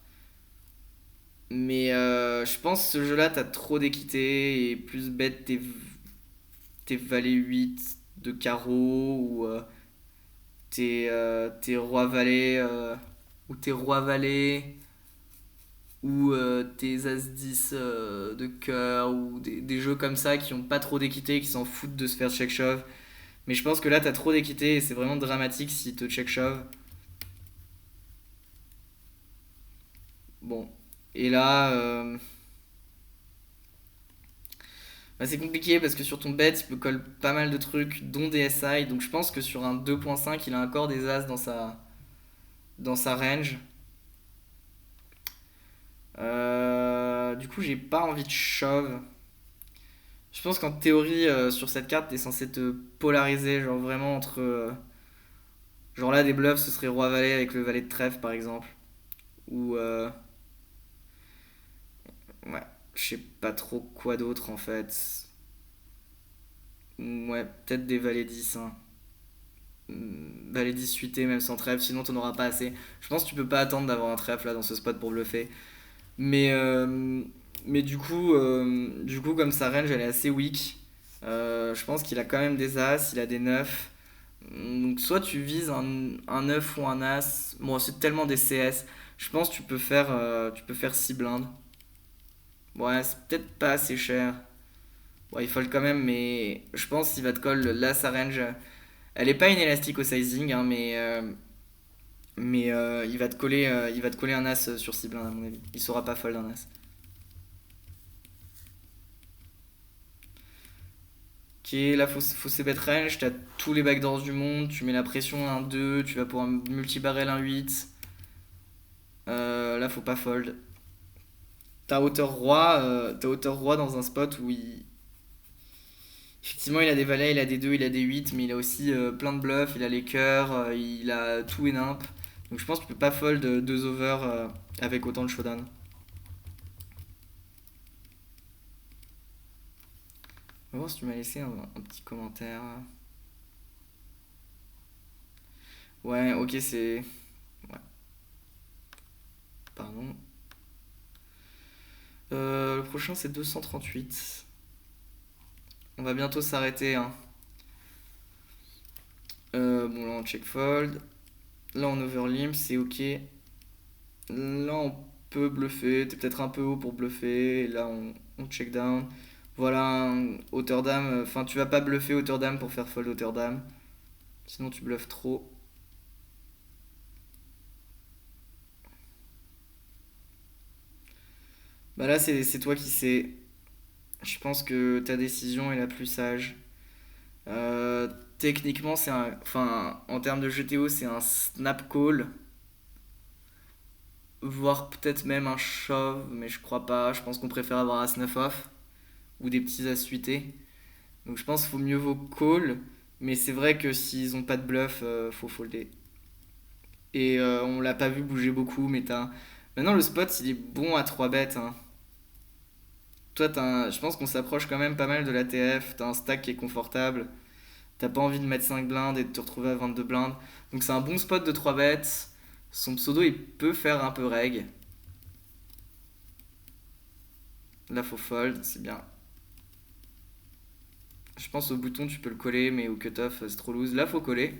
Mais je pense que ce jeu-là, t'as trop d'équité et plus bet tes valets 8 de carreau ou tes rois-valets ou tes rois-valets ou tes As-10 de cœur ou des jeux comme ça qui ont pas trop d'équité, qui s'en foutent de se faire check shove. Mais je pense que là, t'as trop d'équité et c'est vraiment dramatique si te check shove. Bon. Et là, bah, c'est compliqué parce que sur ton bet, il peut coller pas mal de trucs, dont des SI. Donc je pense que sur un 2.5, il a encore des As dans sa range. Du coup, j'ai pas envie de shove. Je pense qu'en théorie, sur cette carte, t'es censé te polariser, genre vraiment entre. Genre là, des bluffs, ce serait roi-valet avec le valet de trèfle, par exemple. Ou. Ouais, je sais pas trop quoi d'autre en fait. Ouais, peut-être des valets 10, hein. Valet 10 suité, même sans trèfle, sinon t'en auras pas assez. Je pense que tu peux pas attendre d'avoir un trèfle là dans ce spot pour bluffer. Mais, du coup, comme sa range elle est assez weak, je pense qu'il a quand même des as, il a des neufs. Donc soit tu vises un 9 ou un as. Bon, c'est tellement des CS. Je pense que tu peux faire 6 blindes. Ouais, c'est peut-être pas assez cher. Ouais, il fold quand même, mais je pense qu'il va te call là sa range. Elle est pas inélastique au sizing, hein, mais il va te coller un as sur 6 blindes à mon avis. Il saura pas fold un as. Ok, là faut ses bet range, t'as tous les backdoors du monde, tu mets la pression à un 2, tu vas pour un multi-barrel un 8. Là faut pas fold. T'as hauteur roi dans un spot où effectivement il a des valets, il a des 2, il a des 8, mais il a aussi plein de bluffs, il a les cœurs, il a tout et nimp. Donc je pense que tu peux pas fold 2 over avec autant de showdown. On va voir si tu m'as laissé un petit commentaire. Ouais, ok, c'est. Ouais, pardon. Le prochain c'est 238. On va bientôt s'arrêter, hein. Bon, là on check fold. Là on overlimp, c'est ok. Là on peux bluffer, t'es peut-être un peu haut pour bluffer, et là on check down. Voilà, hauteur dame, enfin tu vas pas bluffer hauteur dame pour faire fold hauteur dame, sinon tu bluffes trop. Bah là c'est toi qui sais, je pense que ta décision est la plus sage. Euh, Techniquement c'est un, enfin en termes de GTO c'est un snap call, voire peut-être même un shove, mais je crois pas, je pense qu'on préfère avoir as 9 off, ou des petits as suités. Donc je pense qu'il faut mieux vaut call, mais c'est vrai que s'ils ont pas de bluff, faut folder. Et on l'a pas vu bouger beaucoup, mais t'as. Maintenant le spot il est bon à 3 bêtes, hein. Toi je pense qu'on s'approche quand même pas mal de l'ATF, t'as un stack qui est confortable, t'as pas envie de mettre 5 blindes et de te retrouver à 22 blindes. Donc c'est un bon spot de 3 bêtes. Son pseudo il peut faire un peu reg. Là faut fold, c'est bien. Je pense au bouton tu peux le coller, mais au cutoff c'est trop loose. Là faut coller.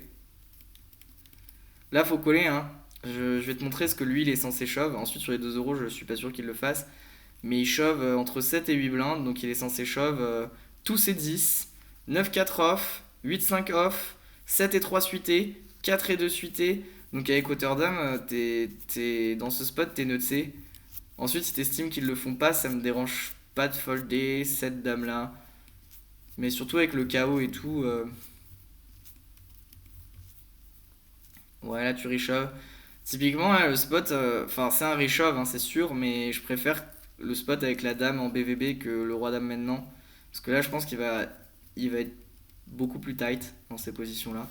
Là, faut coller, hein. Je vais te montrer ce que lui, il est censé shove. Ensuite, sur les 2 euros, je suis pas sûr qu'il le fasse. Mais il shove entre 7 et 8 blindes. Donc, il est censé shove tous ses 10. 9-4 off, 8-5 off, 7 et 3 suités, 4 et 2 suités. Donc, avec hauteur dame, dans ce spot, t'es nutsé. Ensuite, si t'estimes qu'ils le font pas, ça me dérange pas de folder cette dame là. Mais surtout avec le KO et tout. Ouais, là, tu reshoves. Typiquement, là, le spot, enfin, c'est un reshove, hein, c'est sûr, mais je préfère le spot avec la dame en BVB que le roi dame maintenant. Parce que là, je pense il va être beaucoup plus tight dans ces positions-là.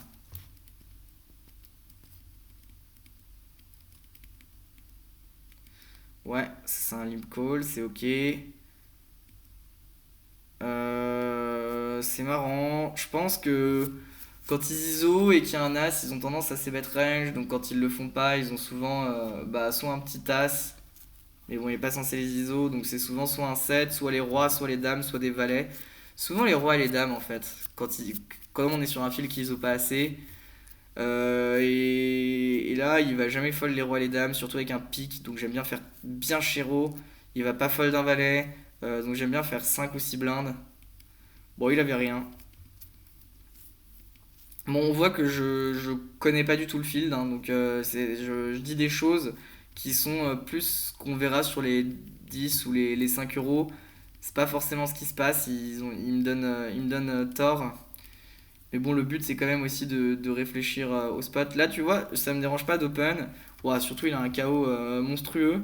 Ouais, c'est un limp call, c'est ok. C'est marrant. Je pense que quand ils ISO et qu'il y a un as, ils ont tendance à se bet range. Donc quand ils le font pas, ils ont souvent bah, soit un petit as. Mais bon, il n'est pas censé les ISO, donc c'est souvent soit un 7, soit les rois, soit les dames, soit des valets. Souvent les rois et les dames en fait, quand on est sur un fil qui ISO pas assez. Et là, il va jamais fold les rois et les dames, surtout avec un pic, donc j'aime bien faire bien chéro. Il va pas fold un valet, donc j'aime bien faire 5 ou 6 blindes. Bon, il avait rien. Bon, on voit que je connais pas du tout le field, hein, donc je dis des choses qui sont plus qu'on verra sur les 10 ou les 5 euros. C'est pas forcément ce qui se passe, ils me donnent tort. Mais bon, le but c'est quand même aussi de réfléchir au spot. Là, tu vois, ça me dérange pas d'open. Ouah, surtout, il a un KO monstrueux.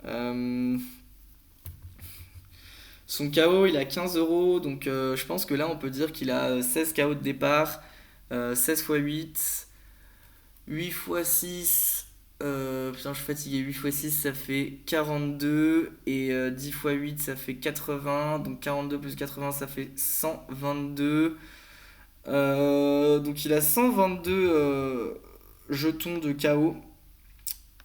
Euh, Son KO, il a 15 euros, donc je pense que là, on peut dire qu'il a 16 KO de départ, 16 x 8, 8 x 6. Putain, je suis fatigué. 8 x 6, ça fait 42. Et 10 x 8, ça fait 80. Donc 42 plus 80, ça fait 122. Donc il a 122 jetons de KO.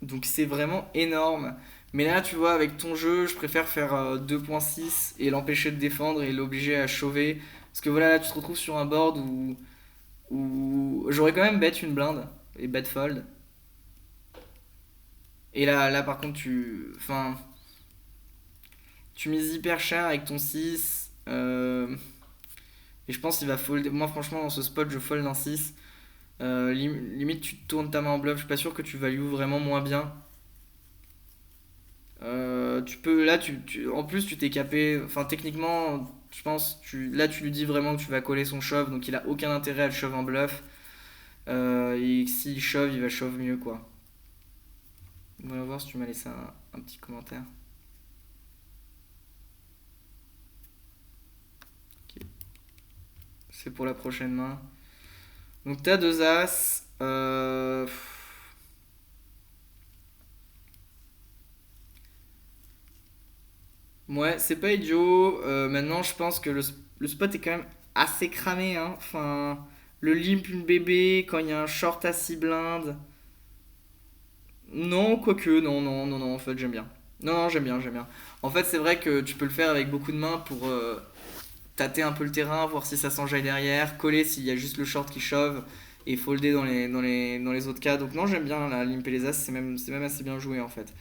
Donc c'est vraiment énorme. Mais là, tu vois, avec ton jeu, je préfère faire 2.6 et l'empêcher de défendre et l'obliger à chauver. Parce que voilà, là, tu te retrouves sur un board où j'aurais quand même bet une blinde et bet fold. Et là par contre, enfin, tu mises hyper cher avec ton 6. Et je pense qu'il va fold. Moi, franchement, dans ce spot, je fold un 6. Limite, tu tournes ta main en bluff. Je suis pas sûr que tu values vraiment moins bien. Tu peux, là, en plus, tu t'es capé. Enfin, techniquement, je pense, là, tu lui dis vraiment que tu vas coller son shove. Donc, il a aucun intérêt à le shove en bluff. Et s'il shove, il va shove mieux, quoi. On va voir si tu m'as laissé un petit commentaire. Ok. C'est pour la prochaine main. Donc, t'as deux as. Ouais, c'est pas idiot. Maintenant, je pense que le spot est quand même assez cramé, hein. Enfin, le limp, une bébé, quand il y a un short à 6 blindes. Non, quoique, non, en fait, j'aime bien. Non, j'aime bien. En fait, c'est vrai que tu peux le faire avec beaucoup de mains pour tâter un peu le terrain, voir si ça s'enjaille derrière, coller s'il y a juste le short qui shove et folder dans les autres cas. Donc, non, j'aime bien la limp et les as, c'est même assez bien joué en fait.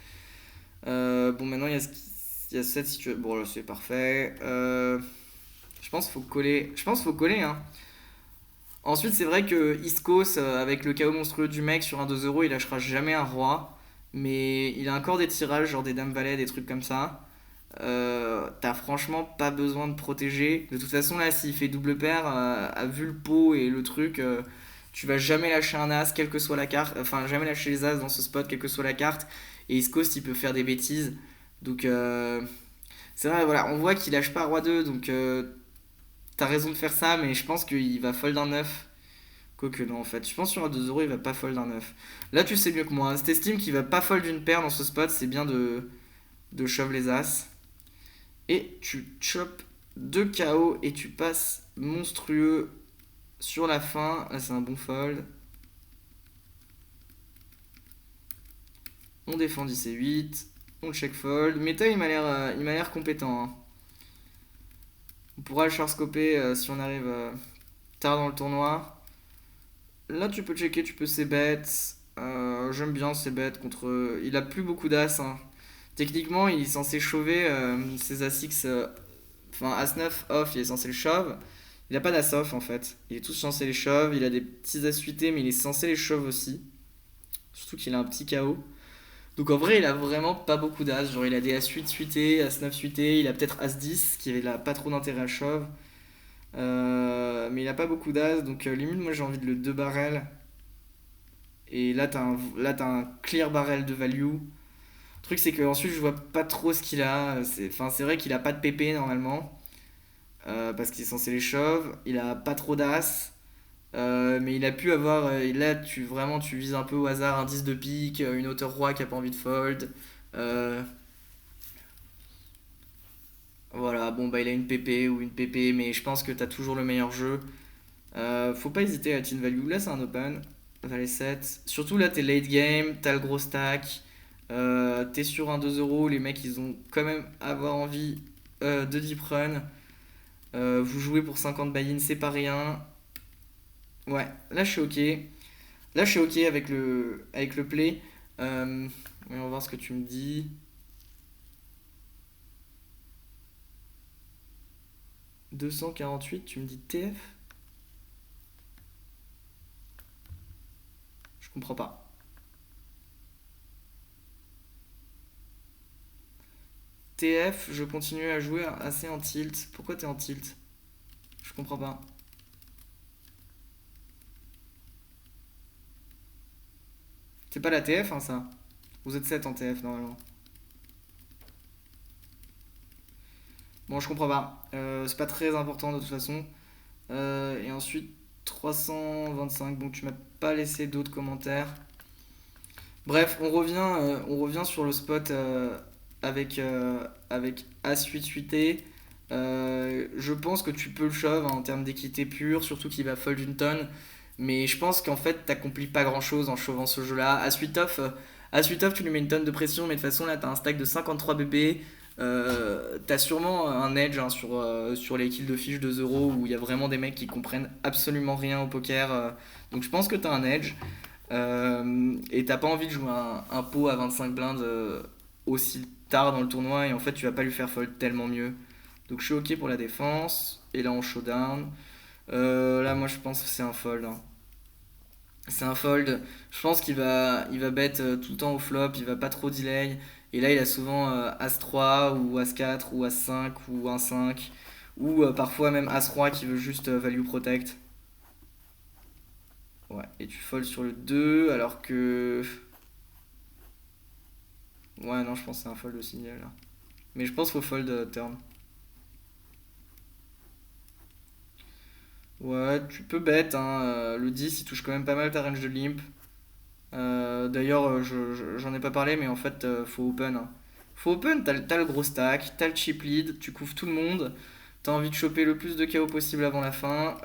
Bon, maintenant, il y a cette situation. Bon, là, c'est parfait. Je pense qu'il faut coller. Je pense qu'il faut coller, hein. Ensuite, c'est vrai que Iscos, avec le chaos monstrueux du mec sur un 2 euros, il lâchera jamais un roi. Mais il a encore des tirages, genre des dames valets, des trucs comme ça. T'as franchement pas besoin de protéger. De toute façon, là, s'il fait double paire, vu le pot et le truc, tu vas jamais lâcher un as, quelle que soit la carte. Enfin, jamais lâcher les as dans ce spot, quelle que soit la carte. Et Iscos, il peut faire des bêtises. Donc, c'est vrai, voilà, on voit qu'il lâche pas roi 2, donc t'as raison de faire ça, mais je pense qu'il va fold un 9. Quoique non, en fait, je pense sur un 2 euros, il va pas fold un 9. Là, tu sais mieux que moi. Si t'estimes qu'il va pas fold une paire dans ce spot, c'est bien de shove les as. Et tu chopes 2 KO et tu passes monstrueux sur la fin. Là, c'est un bon fold. On défend 10 et 8. On check fold. Meta, il m'a l'air compétent, hein. On pourra le charscoper si on arrive tard dans le tournoi. Là, tu peux checker, tu peux c-bet. J'aime bien c-bet contre. Il a plus beaucoup d'as, hein. Techniquement, il est censé chauver ses as-x. Enfin, as-9 off, il est censé le shove. Il a pas d'as-off en fait. Il est tout censé les shove. Il a des petits as suités, mais il est censé les shove aussi. Surtout qu'il a un petit KO. Donc en vrai, il a vraiment pas beaucoup d'as. Genre, il a des as-8 suités, as-9 suités. Il a peut-être as-10, qui a pas trop d'intérêt à shove. Mais il a pas beaucoup d'as. Donc limite, moi j'ai envie de le 2 barrel. Et là, t'as un clear barrel de value. Le truc, c'est que ensuite, je vois pas trop ce qu'il a. Enfin, c'est vrai qu'il a pas de PP normalement. Parce qu'il est censé les shove. Il a pas trop d'as. Mais il a pu avoir. Là, tu vises un peu au hasard un 10 de pique, une hauteur roi qui a pas envie de fold. Euh, voilà, bon, bah il a une PP ou une PP, mais je pense que t'as toujours le meilleur jeu. Faut pas hésiter à team value. Là, c'est un open. Valet 7. Surtout là, t'es late game, t'as le gros stack. T'es sur un 2 euros. Les mecs, ils ont quand même avoir envie de deep run. Vous jouez pour 50 buy-in, c'est pas rien. Ouais, là je suis ok. Là je suis ok avec le play. On va voir ce que tu me dis. 248, tu me dis TF? Je comprends pas. TF, je continue à jouer assez en tilt. Pourquoi t'es en tilt? Je comprends pas. C'est pas la TF, hein, ça. Vous êtes 7 en TF normalement. Bon, je comprends pas. C'est pas très important de toute façon. Et ensuite, 325. Bon, tu m'as pas laissé d'autres commentaires. Bref, on revient sur le spot avec As 8 suité. Je pense que tu peux le shove, hein, en termes d'équité pure, surtout qu'il va fold une tonne. Mais je pense qu'en fait, t'accomplis pas grand chose en shovant ce jeu-là. As 8 off, tu lui mets une tonne de pression, mais de toute façon, là, t'as un stack de 53 BB. T'as sûrement un edge, hein, sur les kills de fiches de 0 où il y a vraiment des mecs qui comprennent absolument rien au poker. Donc je pense que t'as un edge. Et t'as pas envie de jouer un pot à 25 blindes aussi tard dans le tournoi et en fait tu vas pas lui faire fold tellement mieux. Donc je suis ok pour la défense. Et là on showdown. Là moi je pense que c'est un fold, hein. C'est un fold. Je pense qu'il va bet tout le temps au flop, il va pas trop delay. Et là il a souvent As-3 ou As-4 ou As-5 ou 1-5. Ou parfois même As-Roi qui veut juste value protect. Ouais, et tu fold sur le 2 alors que. Ouais, non, je pense que c'est un fold aussi là. Mais je pense qu'il faut fold turn. Ouais, tu peux bet, hein. Le 10 il touche quand même pas mal ta range de limp. D'ailleurs, j'en ai pas parlé, mais en fait, faut open, hein. Faut open, t'as le gros stack, t'as le chip lead, tu couvres tout le monde. T'as envie de choper le plus de KO possible avant la fin.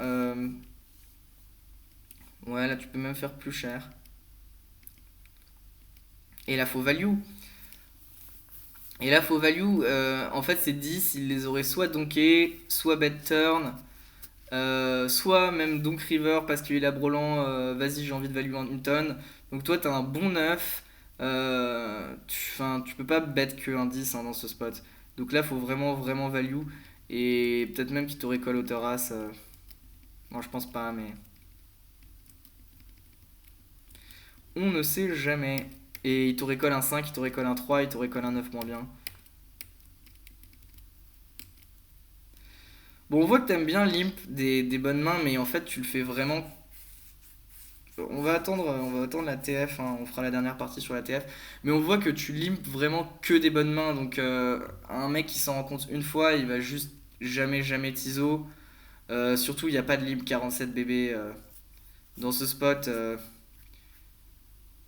Ouais, là tu peux même faire plus cher. Et là, faut value. Et là, faut value. En fait, ces 10 ils les auraient soit donkés, soit bet turn. Soit même Donk River parce qu'il a Broland, vas-y j'ai envie de value une tonne. Donc toi t'as un bon 9, Tu peux pas bet que un 10 hein, dans ce spot. Donc là, faut vraiment, vraiment value. Et peut-être même qu'il t'aurait call au terrasse. Non, je pense pas, mais on ne sait jamais. Et il t'aurait call un 5, il t'aurait call un 3, il t'aurait call un 9 moins bien. Bon, on voit que t'aimes bien limp des bonnes mains, mais en fait, tu le fais vraiment. On va attendre la TF, hein, on fera la dernière partie sur la TF. Mais on voit que tu limp vraiment que des bonnes mains. Donc, un mec qui s'en rend compte une fois, il va juste jamais, jamais tiso. Surtout, il n'y a pas de limp 47 bébé dans ce spot.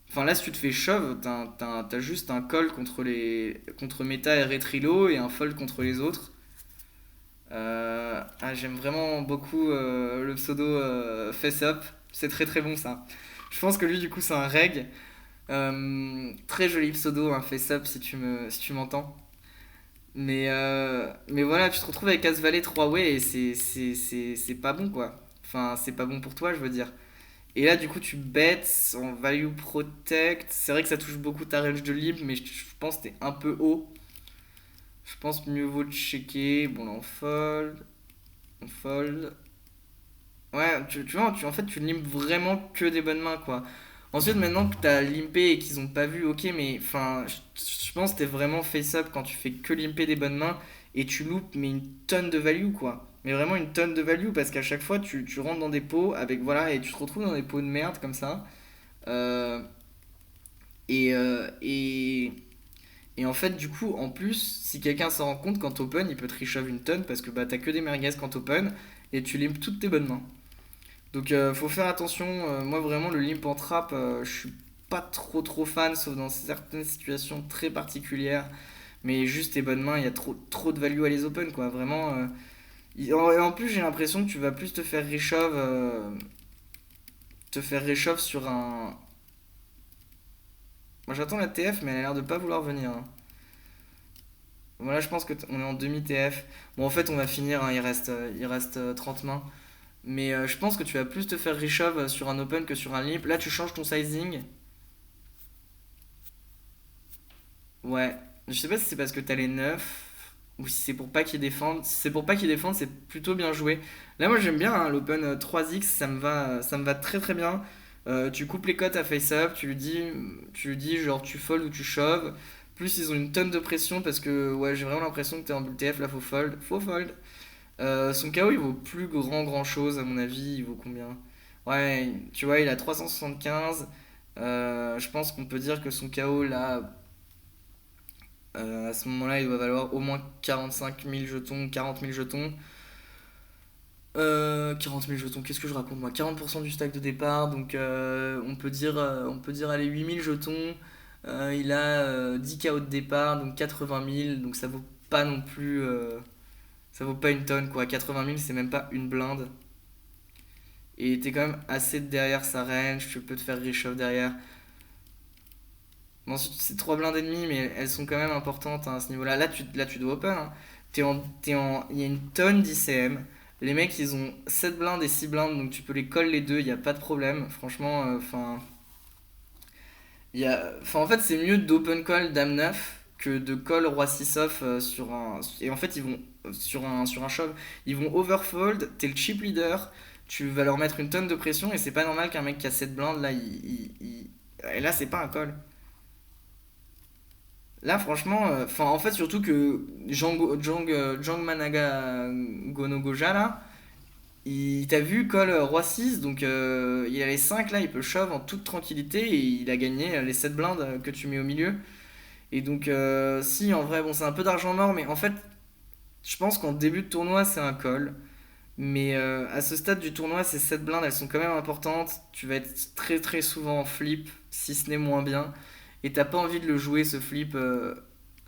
Enfin, là, si tu te fais shove, t'as juste un call contre Meta et Retrilo et un fold contre les autres. J'aime vraiment beaucoup le pseudo Face Up. C'est très très bon ça. Je pense que lui, du coup, c'est un reg. Très joli pseudo, un Face Up si tu m'entends. Mais voilà, tu te retrouves avec As-Valet 3-way et c'est pas bon quoi. Enfin, c'est pas bon pour toi, je veux dire. Et là, du coup, tu bets en value protect. C'est vrai que ça touche beaucoup ta range de limp, mais je pense que t'es un peu haut. Je pense mieux vaut checker. Bon, là, on fold. On fold. Ouais, tu vois, en fait, tu limpes vraiment que des bonnes mains, quoi. Ensuite, maintenant que t'as limpé et qu'ils ont pas vu, ok, mais enfin, je pense que t'es vraiment face-up quand tu fais que limper des bonnes mains et tu loupes, mais une tonne de value, quoi. Mais vraiment une tonne de value parce qu'à chaque fois, tu rentres dans des pots avec, voilà, et tu te retrouves dans des pots de merde comme ça. Euh, et, euh, et, et en fait, du coup, en plus, si quelqu'un s'en rend compte, quand t'open, il peut te reshove une tonne parce que bah, t'as que des merguez quand t'open et tu limpes toutes tes bonnes mains. Donc faut faire attention. Moi vraiment le limp en trap, je suis pas trop trop fan, sauf dans certaines situations très particulières. Mais juste tes bonnes mains, il y a trop trop de value à les open quoi. Vraiment. En plus j'ai l'impression que tu vas plus te faire réchauffe sur un. Moi j'attends la TF mais elle a l'air de pas vouloir venir, hein. Voilà, je pense que on est en demi TF. Bon en fait on va finir, hein, il reste 30 mains. Mais je pense que tu vas plus te faire reshove sur un open que sur un limp. Là, tu changes ton sizing. Ouais. Je sais pas si c'est parce que t'as les 9 ou si c'est pour pas qu'ils défendent. Si c'est pour pas qu'ils défendent, c'est plutôt bien joué. Là, moi, j'aime bien hein, l'open 3x, ça me va très très bien. Tu coupes les cotes à face-up, tu lui dis genre tu fold ou tu shove. Plus, ils ont une tonne de pression parce que ouais, j'ai vraiment l'impression que t'es en bull TF, là, faut fold. Faut fold. Son KO il vaut plus grand chose à mon avis, il vaut combien? Ouais, tu vois, il a 375. Je pense qu'on peut dire que son KO là, à ce moment-là, il doit valoir au moins 45 000 jetons, 40 000 jetons. 40 000 jetons, qu'est-ce que je raconte moi? 40% du stack de départ, donc on peut dire allez 8 000 jetons. Il a 10 KO de départ, donc 80 000, donc ça vaut pas une tonne quoi. 80 000 c'est même pas une blinde. Et t'es quand même assez derrière sa range, tu peux te faire reshove derrière. Bon, ensuite, c'est 3 blindes et demi, mais elles sont quand même importantes hein, à ce niveau-là. Là, tu dois open, hein. Il y a une tonne d'ICM. Les mecs, ils ont 7 blindes et 6 blindes, donc tu peux les coller les deux, il n'y a pas de problème. Franchement, en fait, c'est mieux d'open call dame 9 que de call roi 6 off sur un. Et en fait, ils vont sur un shove, ils vont overfold, t'es le chip leader, tu vas leur mettre une tonne de pression et c'est pas normal qu'un mec qui a 7 blindes là, et là, c'est pas un call. Là, franchement, en fait, surtout que Jang Managa Gonogoja là, il t'a vu call roi 6 donc il a les 5 là, il peut shove en toute tranquillité et il a gagné les 7 blindes que tu mets au milieu. Et donc, si en vrai, bon, c'est un peu d'argent mort, mais en fait, je pense qu'en début de tournoi, c'est un call. Mais à ce stade du tournoi, ces 7 blindes, elles sont quand même importantes. Tu vas être très très souvent en flip, si ce n'est moins bien. Et t'as pas envie de le jouer, ce flip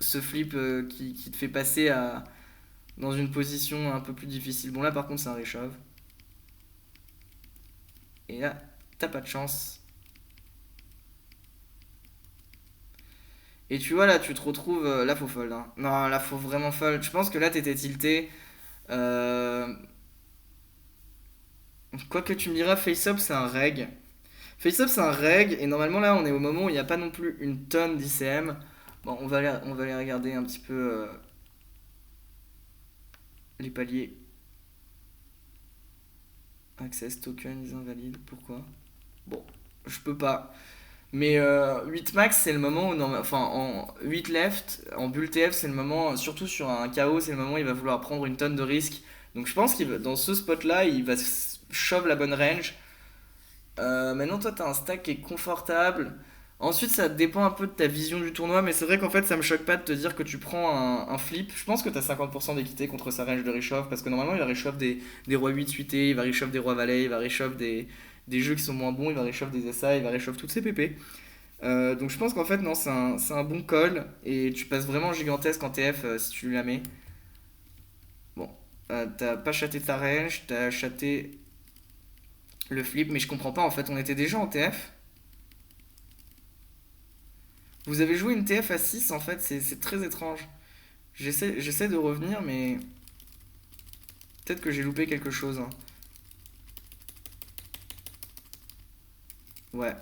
qui te fait passer dans une position un peu plus difficile. Bon, là par contre, c'est un réchauve. Et là, t'as pas de chance. Et tu vois, là, tu te retrouves. Là, faut fold, hein. Non, là, faut vraiment fold. Je pense que là, t'étais tilté. Euh, Quoi que tu me diras, face-up, c'est un reg. Face-up, c'est un reg, et normalement là, on est au moment où il n'y a pas non plus une tonne d'ICM. Bon, on va aller regarder un petit peu les paliers. Access token is invalide, pourquoi? Bon, je peux pas. Mais 8 max, c'est le moment où, enfin, en 8 left, en bull TF, c'est le moment, surtout sur un KO, c'est le moment où il va vouloir prendre une tonne de risques. Donc je pense qu'il dans ce spot-là, il va shove la bonne range. Maintenant, toi, t'as un stack qui est confortable. Ensuite, ça dépend un peu de ta vision du tournoi, mais c'est vrai qu'en fait, ça me choque pas de te dire que tu prends un flip. Je pense que t'as 50% d'équité contre sa range de réchauffe, parce que normalement, il va réchauffe des rois 8 suités, il va réchauffe des rois valets, il va réchauffe des jeux qui sont moins bons, il va réchauffe des SA, il va réchauffe toutes ses PP. Donc je pense qu'en fait, non, c'est un bon call, et tu passes vraiment gigantesque en TF si tu lui la mets. Bon, t'as pas chaté ta range, t'as chaté le flip, mais je comprends pas, en fait, on était déjà en TF. Vous avez joué une TF à 6 en fait, c'est très étrange. J'essaie de revenir, mais peut-être que j'ai loupé quelque chose, hein. Ouais.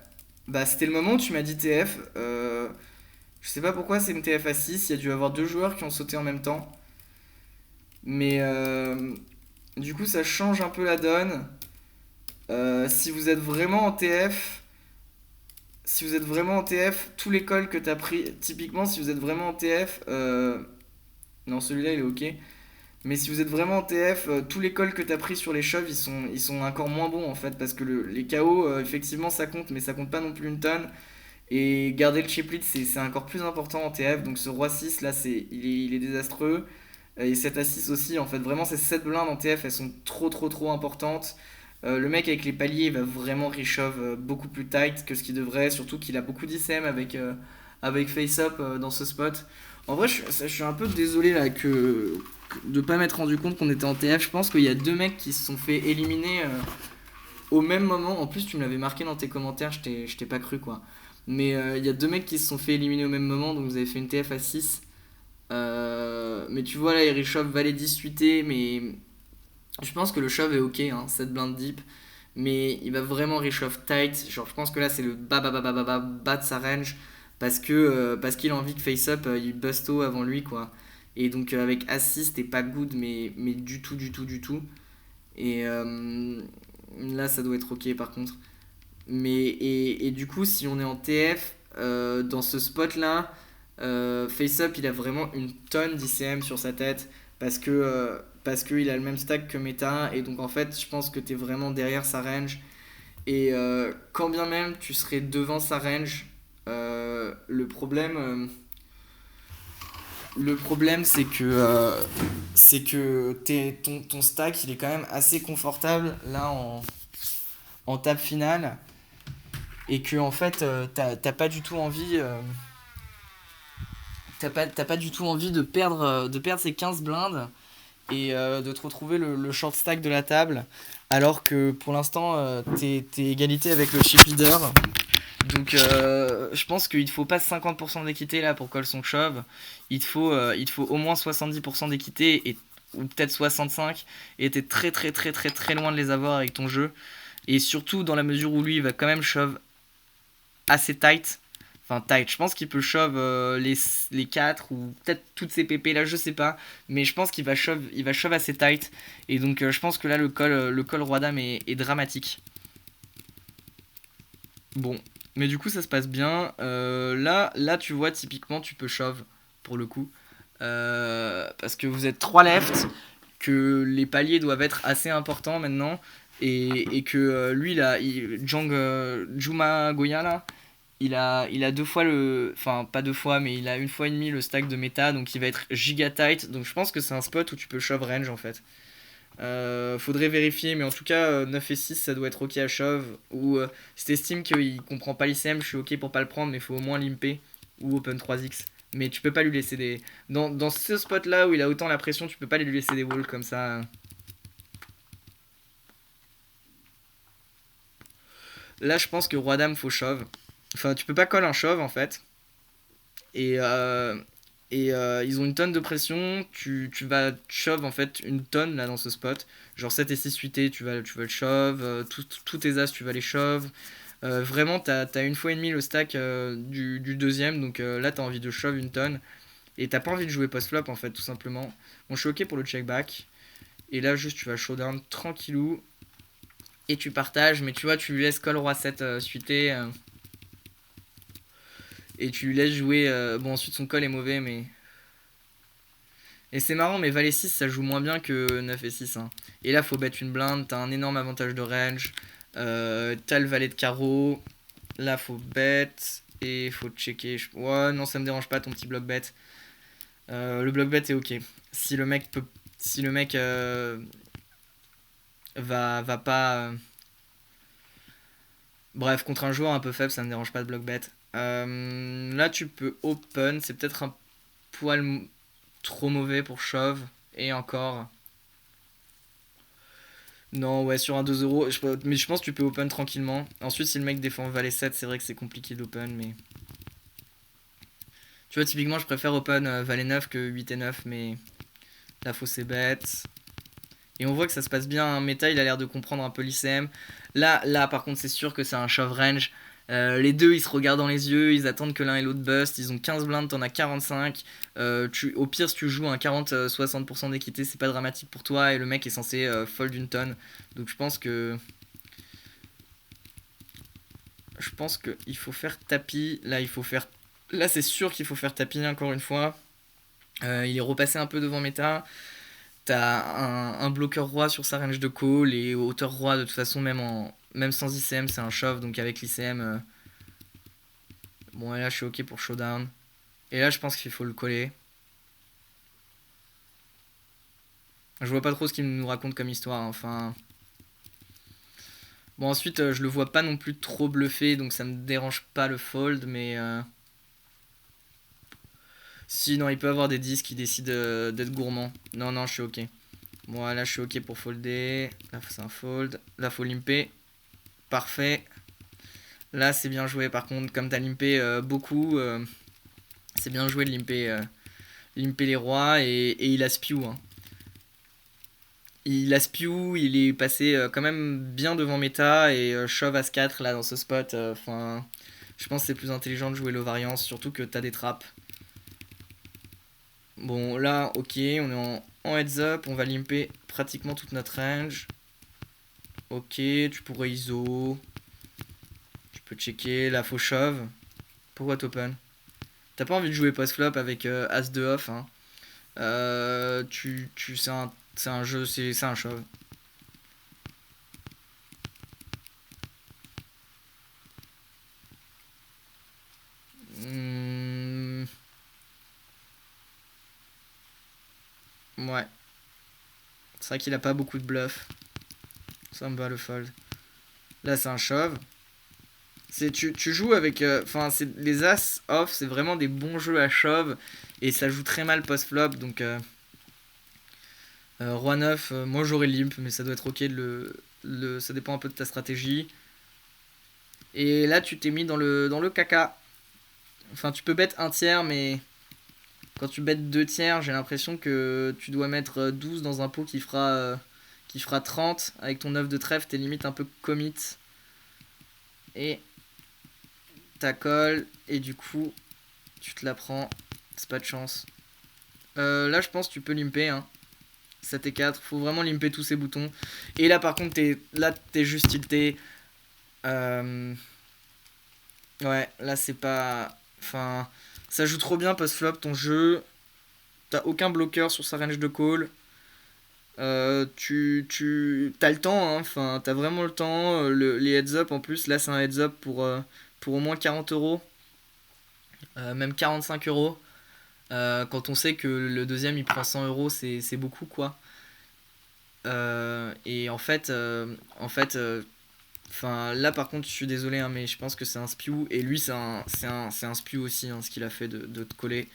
Bah, c'était le moment où tu m'as dit TF. Je sais pas pourquoi c'est une TF à 6. Il y a dû avoir deux joueurs qui ont sauté en même temps. Mais du coup, ça change un peu la donne. Si vous êtes vraiment en TF, si vous êtes vraiment en TF, tous les calls que t'as pris, typiquement, si vous êtes vraiment en TF, non, celui-là il est ok. Mais si vous êtes vraiment en TF, tous les calls que tu as pris sur les shoves, ils sont encore moins bons en fait. Parce que les KO, effectivement, ça compte, mais ça compte pas non plus une tonne. Et garder le chip lead, c'est encore plus important en TF. Donc ce roi 6 là, il est désastreux. Et 7 à 6 aussi, en fait. Vraiment, ces 7 blindes en TF, elles sont trop importantes. Le mec avec les paliers, il va vraiment reshove beaucoup plus tight que ce qu'il devrait. Surtout qu'il a beaucoup d'ICM avec face up dans ce spot. En vrai, je suis un peu désolé là de pas m'être rendu compte qu'on était en TF. Je pense qu'il y a deux mecs qui se sont fait éliminer au même moment. En plus, tu me l'avais marqué dans tes commentaires, je t'ai pas cru quoi. Mais il y a deux mecs qui se sont fait éliminer au même moment, donc vous avez fait une TF à 6. Mais tu vois là, il réchauffe valet 10 8 mais je pense que le shove est ok, hein, 7 blindes deep. Mais il va vraiment réchauffe tight. Genre, je pense que là, c'est le bas de sa range. Parce qu'il a envie que face up, il busto avant lui, quoi. Et donc, avec assist, t'es pas good, mais du tout. Et là, ça doit être ok, par contre. Et du coup, si on est en TF, dans ce spot-là, FaceUp, il a vraiment une tonne d'ICM sur sa tête parce qu'il a le même stack que Meta. Et donc, en fait, je pense que tu es vraiment derrière sa range. Et quand bien même tu serais devant sa range, le problème c'est que ton stack, il est quand même assez confortable là en table finale. Et que, en fait, t'as pas du tout envie. T'as pas du tout envie de perdre ces 15 blindes et de te retrouver le short stack de la table alors que pour l'instant t'es égalité avec le chip leader. Donc je pense qu'il te faut pas 50% d'équité là pour call son shove. Il te faut au moins 70% d'équité ou peut-être 65 et t'es très loin de les avoir avec ton jeu. Et surtout dans la mesure où lui il va quand même shove assez tight. Enfin, tight. Je pense qu'il peut shove les 4 ou peut-être toutes ces PP là, je sais pas. Mais je pense il va shove assez tight. Et donc, je pense que là, le call Roi-Dame est dramatique. Bon. Mais du coup, ça se passe bien. Là, tu vois, typiquement, tu peux shove pour le coup. Parce que vous êtes 3 left. Que les paliers doivent être assez importants maintenant. Et que lui, là, Juma Goya, là, il a deux fois le. Enfin, pas deux fois, mais il a une fois et demie le stack de méta, donc il va être giga tight. Donc je pense que c'est un spot où tu peux shove range en fait. Faudrait vérifier, mais en tout cas, 9 et 6 ça doit être ok à shove. Ou si t'estimes qu'il comprend pas l'ICM, je suis ok pour pas le prendre, mais il faut au moins limper. Ou open 3x. Mais tu peux pas lui laisser des. Dans ce spot là où il a autant la pression, tu peux pas lui laisser des walls comme ça. Là, je pense que Roi-Dame faut shove. Enfin, tu peux pas call un shove en fait. Et, ils ont une tonne de pression. Tu vas shove en fait une tonne là dans ce spot. Genre 7 et 6 8 tu vas le shove. Tous tes as, tu vas les shove. Vraiment, t'as une fois et demie le stack du deuxième, donc là, t'as envie de shove une tonne. Et t'as pas envie de jouer post-flop, en fait, tout simplement. Bon, je suis ok pour le check-back. Et là, juste, tu vas showdown tranquillou. Et tu partages, mais tu vois, tu lui laisses call roi 7 suité. Et tu lui laisses jouer. Bon, ensuite, son call est mauvais, mais. Et c'est marrant, mais valet 6, ça joue moins bien que 9 et 6. Hein. Et là, faut bet une blinde. T'as un énorme avantage de range. T'as le valet de carreau. Là, faut bet. Et faut checker. Ouais, non, ça me dérange pas ton petit bloc bet. Le bloc bet est ok. Si le mec peut. Si le mec va pas. Bref, contre un joueur un peu faible, ça me dérange pas de bloc bet. Là, tu peux open. C'est peut-être un poil trop mauvais pour shove. Et encore. Non, ouais, sur un 2 euros. Mais je pense que tu peux open tranquillement. Ensuite, si le mec défend valet 7, c'est vrai que c'est compliqué d'open. Mais. Tu vois, typiquement, je préfère open valet 9 que 8 et 9. Mais là, faut c'est bête. Et on voit que ça se passe bien. Hein. Meta, il a l'air de comprendre un peu l'ICM. Là, par contre, c'est sûr que c'est un shove range. Les deux, ils se regardent dans les yeux, ils attendent que l'un et l'autre bust. Ils ont 15 blindes, t'en as 45. Au pire, si tu joues un 40-60% d'équité, c'est pas dramatique pour toi. Et le mec est censé fold une tonne. Donc je pense que. Je pense qu'il faut faire tapis. Là, il faut faire. Là, c'est sûr qu'il faut faire tapis encore une fois. Il est repassé un peu devant méta. T'as un bloqueur roi sur sa range de call et hauteur roi de toute façon même sans ICM c'est un shove donc avec l'ICM bon et là je suis ok pour showdown et là je pense qu'il faut le coller. Je vois pas trop ce qu'il nous raconte comme histoire hein. Enfin bon ensuite je le vois pas non plus trop bluffé donc ça me dérange pas le fold mais si non il peut avoir des 10 qui décident d'être gourmand. Non je suis ok. Bon là je suis ok pour folder. Là c'est un fold. Là faut limper. Parfait. Là c'est bien joué par contre. Comme t'as limpé beaucoup, c'est bien joué de limper les rois et il a spew. Hein. Il a spew, il est passé quand même bien devant méta et shove as 4 là dans ce spot. Enfin, je pense que c'est plus intelligent de jouer l'ovariance, surtout que t'as des trappes. Bon là ok, on est en heads up, on va limper pratiquement toute notre range. Ok, tu pourrais ISO. Tu peux checker, là faut shove. Pourquoi t'open? T'as pas envie de jouer post-flop avec As de off. Hein. C'est un jeu, c'est un shove. Hmm, ouais. C'est vrai qu'il a pas beaucoup de bluff. Ça me va le fold. Là c'est un shove. Tu joues avec. Enfin, les As off, c'est vraiment des bons jeux à shove. Et ça joue très mal post-flop. Donc, Roi 9, moi j'aurais limp, mais ça doit être ok. Ça dépend un peu de ta stratégie. Et là, tu t'es mis dans le caca. Enfin, tu peux bet un tiers, mais quand tu bêtes 2 tiers, j'ai l'impression que tu dois mettre 12 dans un pot qui fera 30. Avec ton 9 de trèfle, t'es limite un peu commit. Et ta colle, et du coup, tu te la prends. C'est pas de chance. Là, je pense que tu peux limper. Hein. 7 et 4. Faut vraiment limper tous ces boutons. Et là, par contre, t'es juste tilté. Ouais, là, c'est pas. Enfin, ça joue trop bien post-flop ton jeu. T'as aucun bloqueur sur sa range de call. T'as le temps, hein. Enfin, t'as vraiment le temps. Les heads up en plus, là c'est un heads up pour au moins 40 euros, même 45 euros. Quand on sait que le deuxième il prend 100 euros, c'est beaucoup quoi. Et enfin là par contre, je suis désolé, hein, mais je pense que c'est un spew. Et lui, c'est un spew aussi, hein, ce qu'il a fait de te coller.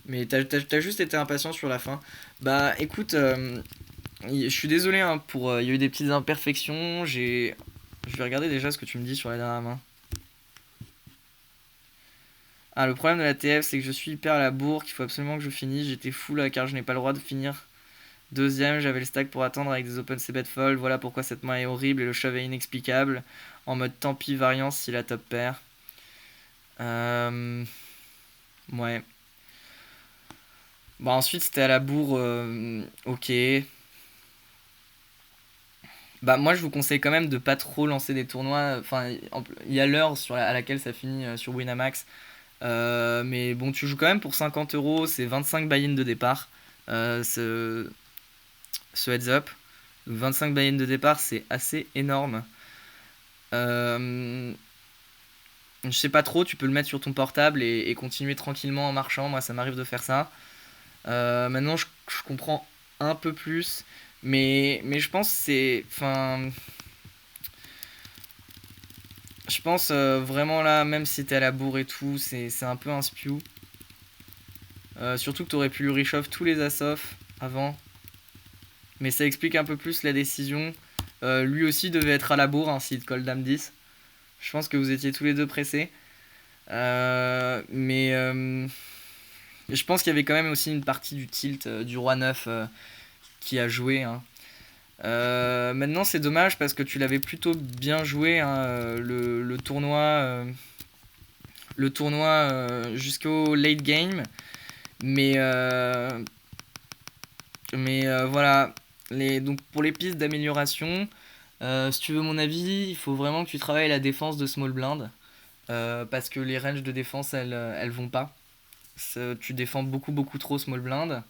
Mais t'as juste été impatient sur la fin. Bah écoute, je suis désolé hein, il y a eu des petites imperfections. Je vais regarder déjà ce que tu me dis sur la dernière main. Ah, le problème de la TF, c'est que je suis hyper à la bourre, qu'il faut absolument que je finisse. J'étais fou là car je n'ai pas le droit de finir Deuxième, j'avais le stack pour attendre avec des open c-bet fold. Voilà pourquoi cette main est horrible et le shove est inexplicable. En mode tant pis variance si la top pair. Ouais. Bon, ensuite, c'était à la bourre. Ok. Bah, moi, je vous conseille quand même de pas trop lancer des tournois. Enfin, il y a l'heure à laquelle ça finit sur Winamax. Mais bon, tu joues quand même pour 50 €. C'est 25 buy-in de départ. Ce heads up. Donc 25 buy-in de départ, c'est assez énorme. Je sais pas trop, tu peux le mettre sur ton portable et continuer tranquillement en marchant. Moi, ça m'arrive de faire ça. Maintenant, je comprends un peu plus. Mais je pense que c'est. Enfin. Je pense vraiment là, même si t'es à la bourre et tout, c'est un peu un spew. Surtout que t'aurais pu lui reshove tous les assoffs avant. Mais ça explique un peu plus la décision. Lui aussi devait être à la bourre hein, s'il call dame 10. Je pense que vous étiez tous les deux pressés. Mais je pense qu'il y avait quand même aussi une partie du tilt du roi 9 qui a joué. Hein. Maintenant c'est dommage parce que tu l'avais plutôt bien joué hein, le tournoi jusqu'au late game. Mais voilà. Donc pour les pistes d'amélioration, si tu veux mon avis, il faut vraiment que tu travailles la défense de small blind. Parce que les ranges de défense, elles vont pas. Tu défends beaucoup trop small blind.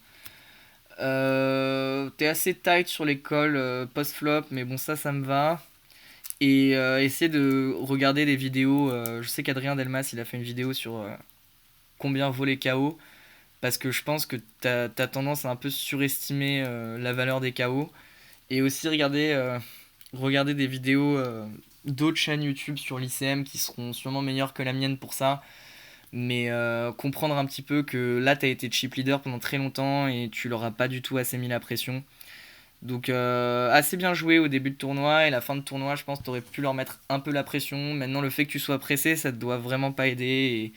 T'es assez tight sur les calls post-flop, mais bon, ça me va. Et essayer de regarder des vidéos. Je sais qu'Adrien Delmas, il a fait une vidéo sur combien vaut les KO. Parce que je pense que t'as tendance à un peu surestimer la valeur des KO. Et aussi regarder des vidéos d'autres chaînes YouTube sur l'ICM qui seront sûrement meilleures que la mienne pour ça. Mais comprendre un petit peu que là, t'as été chip leader pendant très longtemps et tu leur as pas du tout assez mis la pression. Donc assez bien joué au début de tournoi et la fin de tournoi, je pense que t'aurais pu leur mettre un peu la pression. Maintenant, le fait que tu sois pressé, ça te doit vraiment pas aider. Et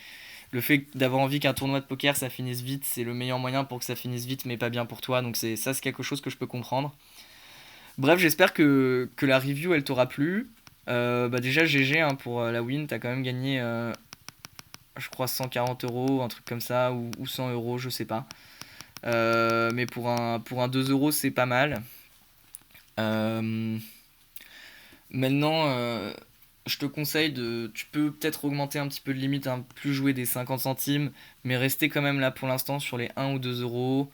le fait d'avoir envie qu'un tournoi de poker ça finisse vite, c'est le meilleur moyen pour que ça finisse vite, mais pas bien pour toi. Donc c'est quelque chose que je peux comprendre. Bref, j'espère que la review elle t'aura plu. Bah déjà GG hein, pour la win, t'as quand même gagné je crois 140 €, un truc comme ça, ou 100 €, je sais pas. Mais pour un 2 € c'est pas mal. Euh, Maintenant, je te conseille tu peux peut-être augmenter un petit peu de limite, hein, plus jouer des 50 centimes, mais rester quand même là pour l'instant sur les 1 ou 2 €.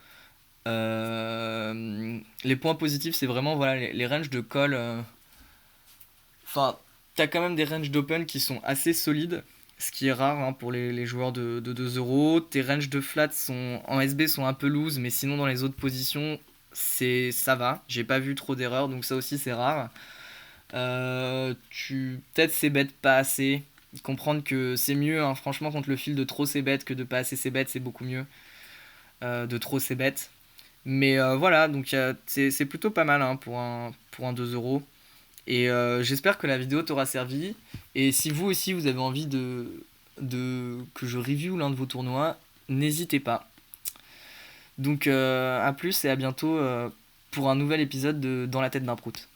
Les points positifs, c'est vraiment voilà, les ranges de call. Enfin, t'as quand même des ranges d'open qui sont assez solides, ce qui est rare hein, pour les joueurs de 2 €. Tes ranges de flat en SB sont un peu loose, mais sinon dans les autres positions, ça va. J'ai pas vu trop d'erreurs, donc ça aussi c'est rare. Peut-être c'est bête pas assez. Comprendre que c'est mieux, hein, franchement, contre le fil de trop c'est bête que de pas assez c'est bête, c'est beaucoup mieux. De trop c'est bête. Mais voilà, donc c'est plutôt pas mal hein, pour un 2 €. Et j'espère que la vidéo t'aura servi. Et si vous aussi vous avez envie que je review l'un de vos tournois, n'hésitez pas. Donc à plus et à bientôt pour un nouvel épisode de Dans la tête d'un prout.